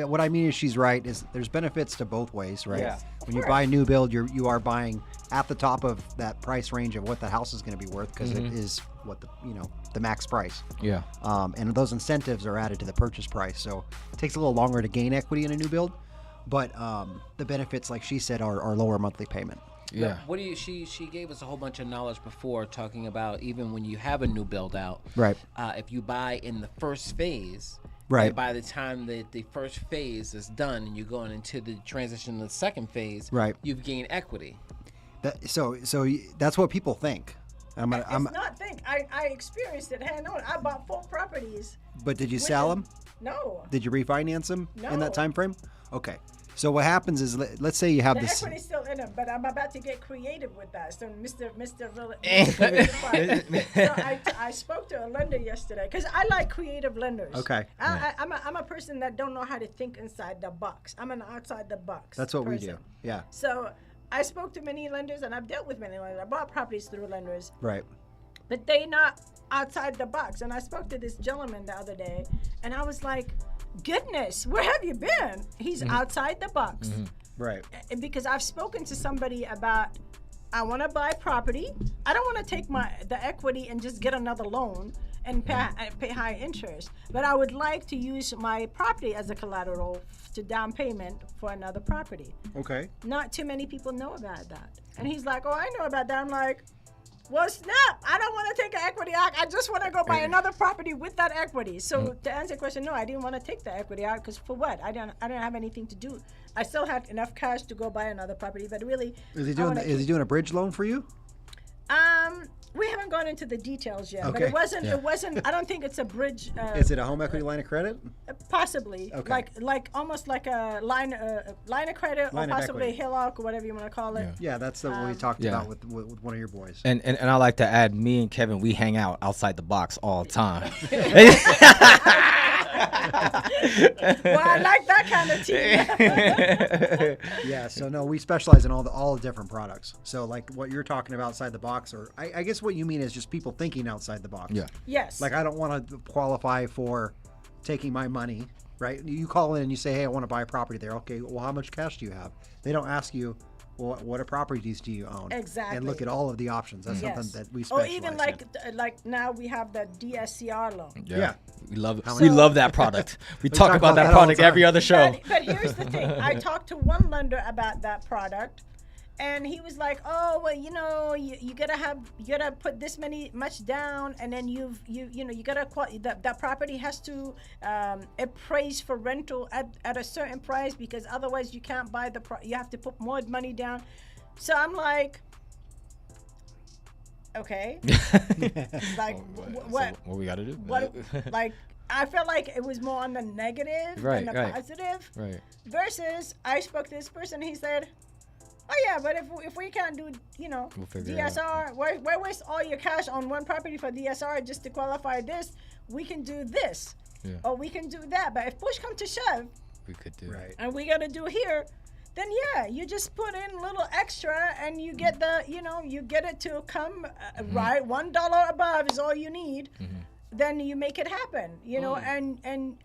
what I mean is she's right. Is there's benefits to both ways, right? Yeah. When you buy a new build, you are buying at the top of that price range of what the house is going to be worth, because it is what the max price. Yeah. And those incentives are added to the purchase price, so it takes a little longer to gain equity in a new build. But the benefits, like she said, are lower monthly payment. Yeah. What do you? She gave us a whole bunch of knowledge before, talking about even when you have a new build out. Right. If you buy in the first phase. Right. And by the time that the first phase is done and you're going into the transition to the second phase, Right. you've gained equity. So that's what people think. It's not think. I experienced it hand on. I bought 4 properties. But did you sell them? No. Did you refinance them in No. that time frame? Okay. So what happens is, let's say you have The this. equity's still in them, but I'm about to get creative with that. So, Mr. So I spoke to a lender yesterday, because I like creative lenders. Okay. I'm a person that don't know how to think inside the box. I'm an outside the box. That's what we person. do. Yeah. So I spoke to many lenders, and I've dealt with many lenders. I bought properties through lenders, Right. but they not outside the box. And I spoke to this gentleman the other day, and I was like, goodness, where have you been? He's outside the box. Right. And because I've spoken to somebody about, I want to buy property. I don't want to take the equity and just get another loan and pay high interest, but I would like to use my property as a collateral to down payment for another property. Okay. Not too many people know about that. And he's like, oh, I know about that. I'm like, well, snap, I don't want to take an equity out. I just want to go buy another property with that equity. So to answer your question, no, I didn't want to take the equity out, because for what? I don't have anything to do. I still had enough cash to go buy another property, but really, Is he doing a bridge loan for you? we haven't gone into the details yet, but Okay. it wasn't, I don't think it's a bridge. Is it a home equity line of credit? Possibly, Okay. like almost like a line of credit, Line or of possibly a equity. HELOC, or whatever you want to call it. Yeah, that's the one we talked Yeah. about with one of your boys. And I like to add, me and Kevin, we hang out outside the box all the time. Well, I like that kind of team. Yeah, so no, we specialize in all the different products. So like what you're talking about outside the box, or I guess what you mean is just people thinking outside the box. Yeah. Yes. Like I don't want to qualify for taking my money, right? You call in and you say, hey, I want to buy a property there. Okay, well, how much cash do you have? They don't ask you, well, what properties do you own? Exactly. And look at all of the options. That's Yes. something that we Or specialize even in. like now we have the DSCR loan. Yeah. We love it. How We many- love that product. We talk talk about about that that all the product every time. other show. But here's the thing. I talked to one lender about that product, and he was like, "Oh, well, you gotta put this much down, and then you gotta that property has to appraise for rental at a certain price, because otherwise you can't buy you have to put more money down." So I'm like, okay, like what? What we got to do? What? Like, I felt like it was more on the negative Right, than the right. positive. Right. Versus, I spoke to this person. He said, "Oh yeah, but if we can't do We'll figure it out." DSR, why waste all your cash on one property for DSR just to qualify this? We can do this, Yeah. or we can do that. But if push come to shove, We could do. Right. and we gotta do here, then yeah, you just put in a little extra, and you get you get it to come right. $1 above is all you need. Then you make it happen, and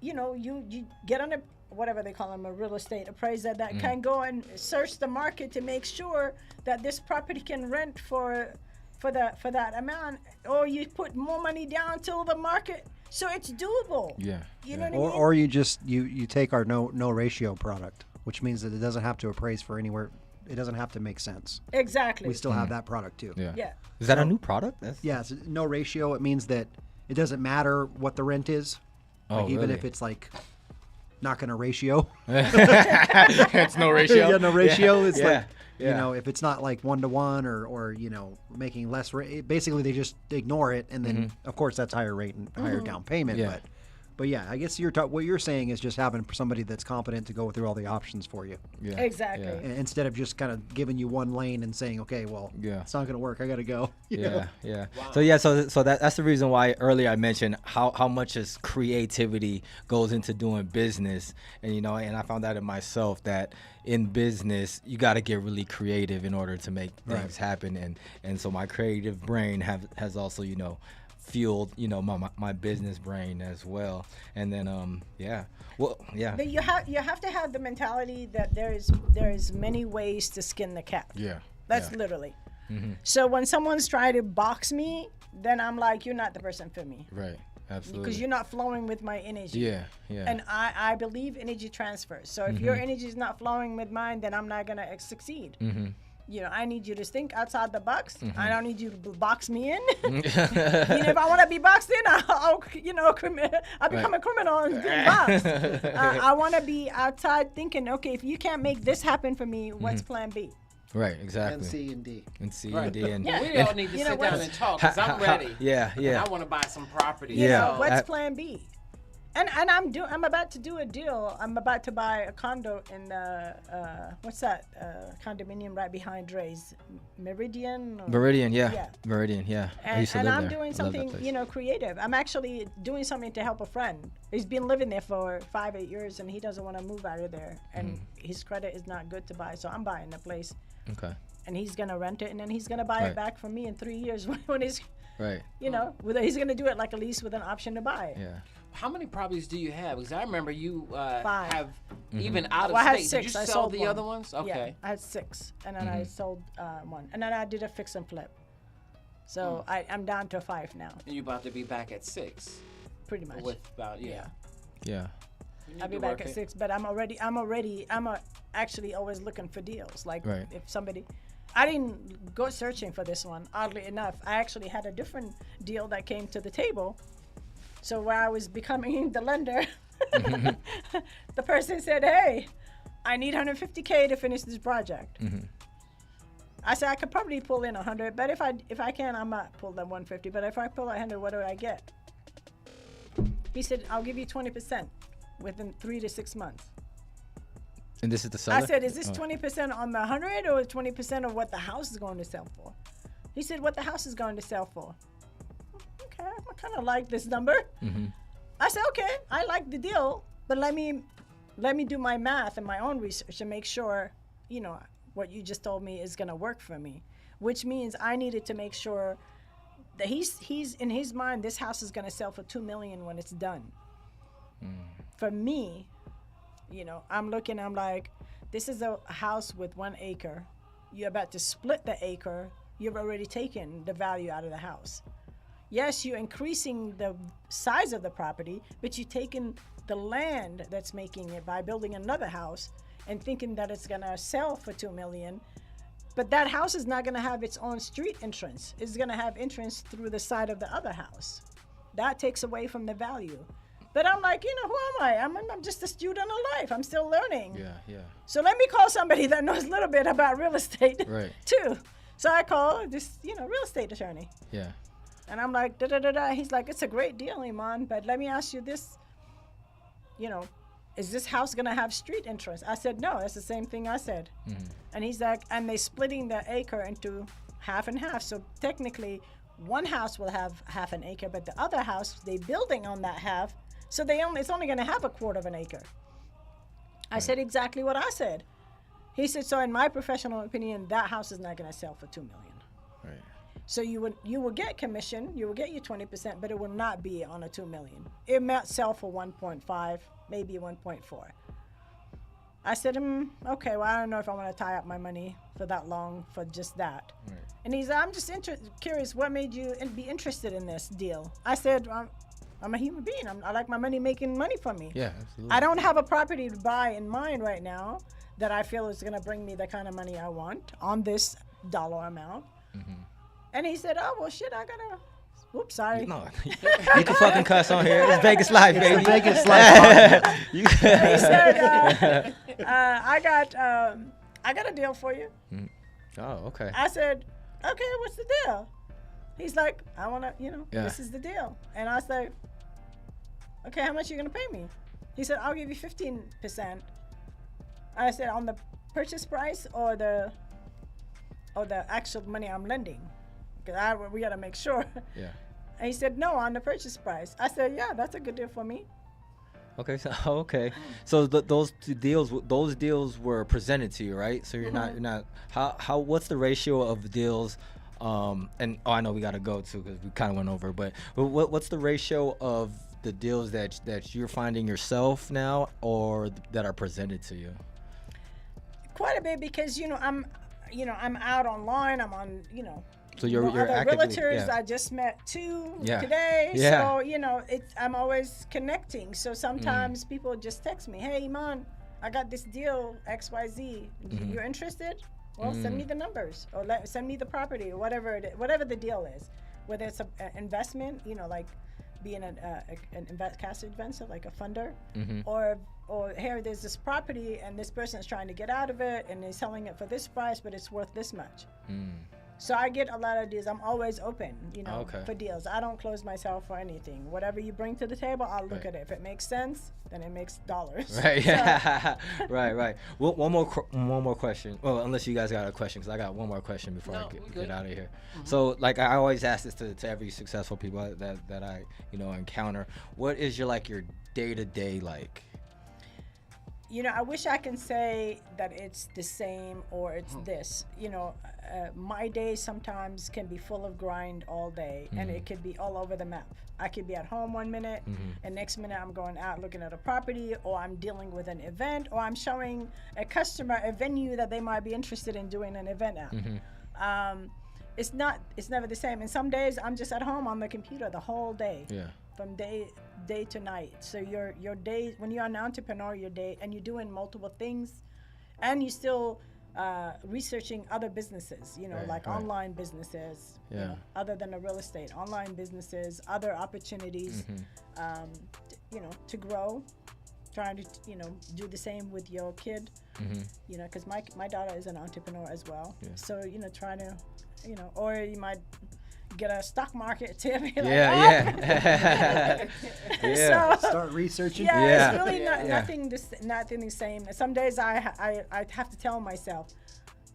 you get on a whatever they call them, a real estate appraiser that can go and search the market to make sure that this property can rent for that amount, or you put more money down till the market, so it's doable. Yeah. You know what I Or, mean? or you just you take our no ratio product, which means that it doesn't have to appraise for anywhere. It doesn't have to make sense. Exactly. We still have that product too. Yeah. Yeah. Is that a new product? That's, Yeah, it's no ratio. It means that it doesn't matter what the rent is. Oh, Even really? if it's like not going to ratio. It's no ratio. Yeah, no ratio. It's like, yeah. if it's not like 1-to-1 or making less rate, basically they just ignore it. And then of course that's higher rate and higher down payment. Yeah. But yeah, I guess what you're saying is just having somebody that's competent to go through all the options for you. Yeah. Exactly. Yeah. Instead of just kind of giving you one lane and saying, okay, well, it's not going to work. I got to go. You know? Yeah. So that's the reason why earlier I mentioned how much is creativity goes into doing business, and and I found out in myself that in business you got to get really creative in order to make things happen, and so my creative brain has also fueled my business brain as well. And then But you have to have the mentality that there is many ways to skin the cat. That's literally. So when someone's trying to box me, then I'm like, you're not the person for me. Right. Absolutely. Because you're not flowing with my energy. Yeah. And I believe energy transfers. So if your energy is not flowing with mine, then I'm not gonna succeed. I need you to think outside the box. I don't need you to box me in. If I want to be boxed in, I'll become a criminal and get boxed. I want to be outside thinking, okay, if you can't make this happen for me, what's plan B? Right, exactly. And C and D. And C and D. And we all need to sit down and talk, because I'm ready. And I want to buy some property. What's plan B? And I'm about to do a deal. I'm about to buy a condo in what's that condominium right behind Dre's, Meridian. Meridian, yeah. Meridian, yeah. I used to live I'm there. doing something creative. I'm actually doing something to help a friend. He's been living there for 5-8 years, and he doesn't want to move out of there, and his credit is not good to buy. So I'm buying the place. Okay. And he's gonna rent it, and then he's gonna buy it back from me in 3 years when he's. Right. He's gonna do it like a lease with an option to buy it. Yeah. How many properties do you have? Because I remember you 5. have even out of I had state. 6. Did you I sell sold the one. other ones? Okay. Yeah, I had 6, and then I sold 1, and then I did a fix and flip. So I'm down to 5 now. And you're about to be back at 6. Pretty much. With about Yeah. I'll be back at 6, but I'm actually always looking for deals. Like if somebody, I didn't go searching for this one. Oddly enough, I actually had a different deal that came to the table. So while I was becoming the lender, the person said, "Hey, I need $150K to finish this project." I said I could probably pull in 100, but if I can, I might pull that 150. But if I pull 100, what do I get? He said, "I'll give you 20% within 3 to 6 months." And this is the seller? I said, "Is this 20% on the 100 or 20% of what the house is going to sell for?" He said, "What the house is going to sell for." Okay, I kind of like this number. I said, "Okay, I like the deal, but let me do my math and my own research and make sure, what you just told me is going to work for me." Which means I needed to make sure that he's in his mind, this house is going to sell for $2 million when it's done. For me, I'm like, this is a house with 1 acre. You're about to split the acre. You've already taken the value out of the house. Yes, you're increasing the size of the property, but you're taking the land that's making it by building another house and thinking that it's gonna sell for $2 million. But that house is not gonna have its own street entrance. It's gonna have entrance through the side of the other house. That takes away from the value. But I'm like, who am I? I'm just a student of life. I'm still learning. Yeah. So let me call somebody that knows a little bit about real estate too. So I call this, real estate attorney. Yeah. And I'm like, da-da-da-da. He's like, "It's a great deal, Iman, but let me ask you this. Is this house going to have street entrance?" I said, "No, that's the same thing I said." And he's like, "And they splitting the acre into half and half. So technically, one house will have half an acre, but the other house, they building on that half. So it's only going to have a quarter of an acre." I said exactly what I said. He said, "So in my professional opinion, that house is not going to sell for $2 million. Right. So you will get commission, you will get your 20%, but it will not be on a $2 million. It might sell for 1.5, maybe 1.4. I said, "Okay, well, I don't know if I want to tie up my money for that long for just that." Right. And he's like, "I'm just curious, what made you be interested in this deal?" I said, I'm a human being. I like my money making money for me. Yeah, absolutely. I don't have a property to buy in mind right now that I feel is going to bring me the kind of money I want on this dollar amount." And he said, "Oh, well, shit, I got to Whoops, sorry. No, you can fucking cuss on here. It's VegasLife, baby. VegasLife. He said, I got a deal for you. Oh, okay. I said, okay, what's the deal? He's like, I want to, this is the deal. And I said, Okay, how much are you gonna pay me? He said, I'll give you 15%. I said, on the purchase price or the actual money I'm lending? Because we gotta make sure. Yeah. And he said, no, on the purchase price. I said, yeah, that's a good deal for me. Okay. So those deals were presented to you, right? So you're not. How what's the ratio of deals? And I know we gotta go too because we kind of went over. But what's the ratio of the deals that you're finding yourself now, or that are presented to you? Quite a bit, because I'm out online. I'm on So you're other actively, realtors. yeah. I just met two Yeah. today. Yeah. So I'm always connecting. So sometimes people just text me, hey Iman, I got this deal XYZ. You're interested? Well, send me the numbers, or send me the property, or whatever the deal is. Whether it's an investment, like being an cash investor, like a funder, or here there's this property and this person is trying to get out of it and they're selling it for this price, but it's worth this much. So I get a lot of deals. I'm always open, for deals. I don't close myself for anything. Whatever you bring to the table, I'll look at it. If it makes sense, then it makes dollars. Right. Yeah. Right. Well, one more question. Well, unless you guys got a question, because I got one more question before I get out of here. So, like, I always ask this to every successful people that I encounter. What is your day-to-day like? I wish I can say that it's the same or it's this. My day sometimes can be full of grind all day, and it could be all over the map. I could be at home one minute, and next minute I'm going out looking at a property, or I'm dealing with an event, or I'm showing a customer a venue that they might be interested in doing an event at. It's never the same. And some days I'm just at home on the computer the whole day. Yeah. From day to night. So your day, when you're an entrepreneur, your day, and you're doing multiple things, and you're still researching other businesses, online businesses, other than the real estate, online businesses, other opportunities, to grow, trying to, do the same with your kid, because my daughter is an entrepreneur as well. Yeah. So, trying to, or you might get a stock market tip. Yeah. So, start researching. It's really nothing the same. Some days I have to tell myself,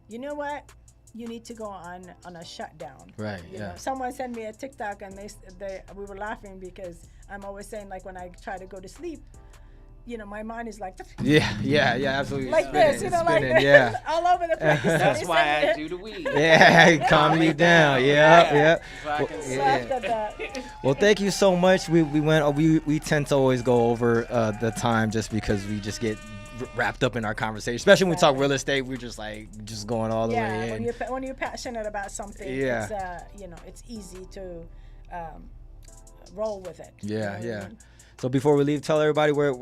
you know what, you need to go on a shutdown. Right. Someone sent me a TikTok and we were laughing because I'm always saying, like, when I try to go to sleep, my mind is like, absolutely. Like this, like this, all over the place. That's why I do the weed. Yeah, calm you down. Yeah. Well, thank you so much. We tend to always go over the time just because we just get wrapped up in our conversation, especially when we talk real estate. We're just going all the way in. When you're passionate about something, it's it's easy to roll with it. Yeah. So before we leave, tell everybody where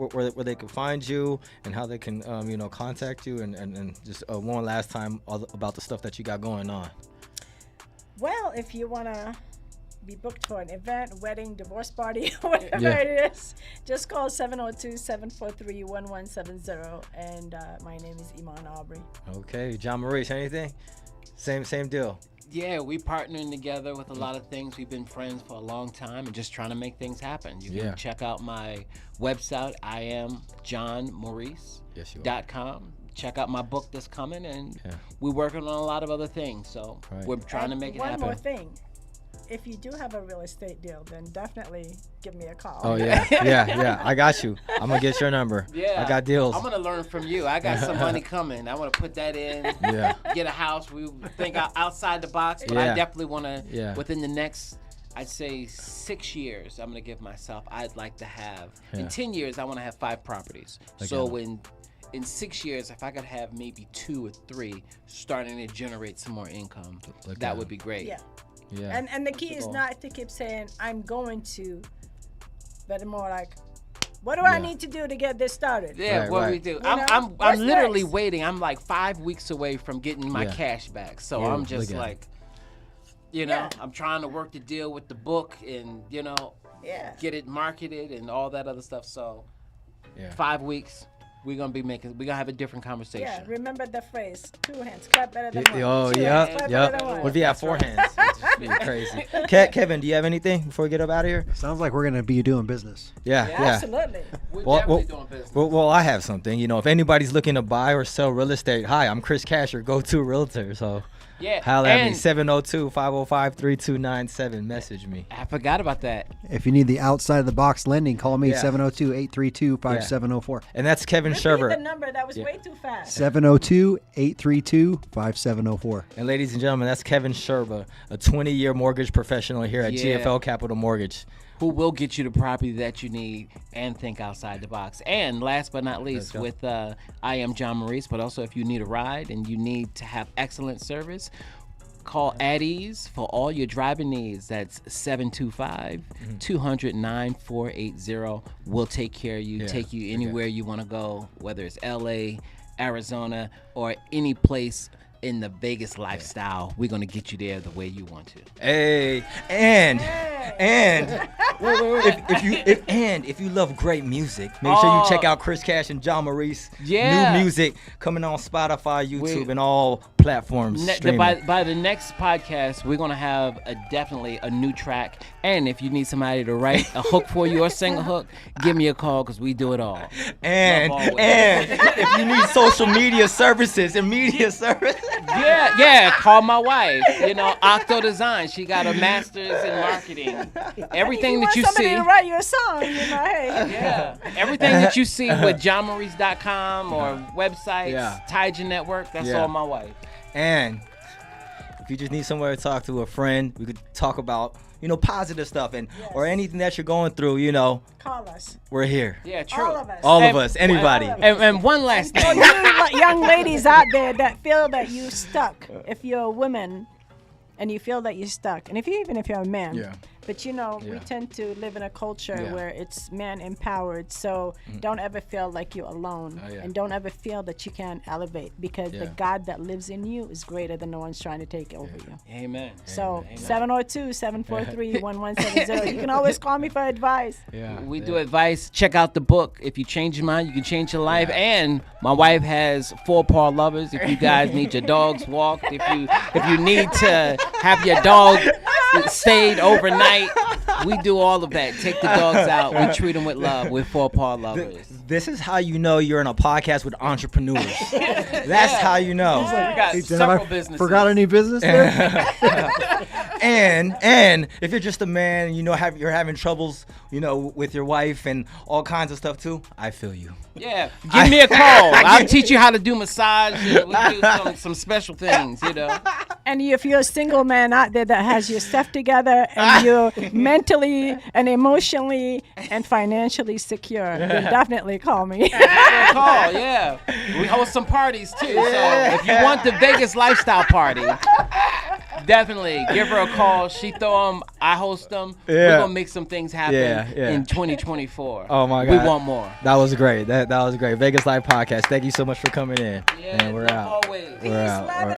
they can find you and how they can contact you, and just one last time about the stuff that you got going on. Well, if you want to be booked for an event, wedding, divorce party, whatever it is, just call 702-743-1170, and my name is Iman Aubrey. Okay, John Maurice, anything? Same deal. Yeah, we partnering together with a lot of things. We've been friends for a long time and just trying to make things happen. You can check out my website, IamJohnMaurice.com. Check out my book that's coming, and we're working on a lot of other things. So we're trying to make it happen. One more thing. If you do have a real estate deal, then definitely give me a call. Oh, yeah. I got you. I'm going to get your number. Yeah. I got deals. I'm going to learn from you. I got some money coming. I want to put that in, get a house. We think outside the box, but I definitely want to, within the next, I'd say 6 years, I'm going to give myself, I'd like to have, in 10 years, I want to have 5 properties. Again. So in 6 years, if I could have maybe 2 or 3 starting to generate some more income, that would be great. Yeah. Yeah. And the key is not to keep saying I'm going to, but more like, what do I need to do to get this started? Yeah, what we do. I'm literally waiting. I'm like 5 weeks away from getting my cash back. So I'm just like, I'm trying to work the deal with the book and get it marketed and all that other stuff. So 5 weeks. we're gonna have a different conversation. Yeah, remember the phrase, 2 hands, clap better than one. Oh, Two yeah, hands, clap yeah. better than one. What if you have 4 hands? It's just being crazy. Kevin, do you have anything before we get up out of here? Sounds like we're going to be doing business. Yeah. Absolutely. We're Well, definitely doing business. Well, I have something. You know, if anybody's looking to buy or sell real estate, hi, I'm Chris Cash, your go-to realtor. So Yeah. holla at me, and 702-505-3297. Message me. I forgot about that. If you need the outside of the box lending, call me Yeah. 702-832-5704. And that's Kevin Repeat Sherber. the number. That was way too fast. 702-832-5704. And ladies and gentlemen, that's Kevin Sherber, a 20-year mortgage professional here at Yeah. GFL Capital Mortgage. Who will get you the property that you need and think outside the box. And last but not least, with I am John Maurice, but also if you need a ride and you need to have excellent service, call at ease for all your driving needs. That's 725-200-9480. We'll take care of you, take you anywhere you want to go, whether it's LA, Arizona, or any place in the Vegas lifestyle. We're going to get you there the way you want to. Hey, and if you love great music, make sure you check out Chris Cash and John Maurice. Yeah. New music coming on Spotify, YouTube, and all platforms. Streaming. By the next podcast, we're going to have definitely a new track. And if you need somebody to write a hook for you or sing a hook, give me a call because we do it all. And if you need social media services and media services. Yeah, call my wife. You know, Octo Design. She got a master's in marketing. Everything that you somebody see. to write you a song, you know, hey. Yeah, everything that you see with johnmaurice.com or websites, Tiger Network, that's all my wife. And if you just need somewhere to talk to, a friend, we could talk about, you know, positive stuff and or anything that you're going through, you know. Call us. We're here. Yeah, true. All of All of us. us, anybody. And one last For thing. you young ladies out there that feel that you're stuck, if you're a woman and you feel that you're stuck, and even if you're a man, but you know, we tend to live in a culture where it's man empowered, so don't ever feel like you're alone, and don't ever feel that you can't elevate, because the God that lives in you is greater than the one's trying to take over you. Amen. So 702-743-1170. You can always call me for advice. We do advice. Check out the book. If you change your mind, you can change your life. And my wife has 4-paw lovers. If you guys need your dogs walked, if you need to have your dog stayed overnight, we do all of that. Take the dogs out. We treat them with love. We're 4-paw lovers. This is how you know you're in a podcast with entrepreneurs. That's how you know. We got several businesses. Forgot any business there? And if you're just a man, you know, you're having troubles, you know, with your wife and all kinds of stuff too, I feel you. Yeah, give me a call. I'll teach you how to do massage. We do some special things, you know. And if you're a single man out there that has your stuff together and you're mentally and emotionally and financially secure, then definitely call me. Call, yeah. We host some parties too. So if you want the Vegas lifestyle party, definitely give her a call. She throw them, I host them. We're gonna make some things happen in 2024. Oh my God, we want more. That was great. That was great. Vegas Life Podcast. Thank you so much for coming in. Yeah, and we're out. Always. We're out.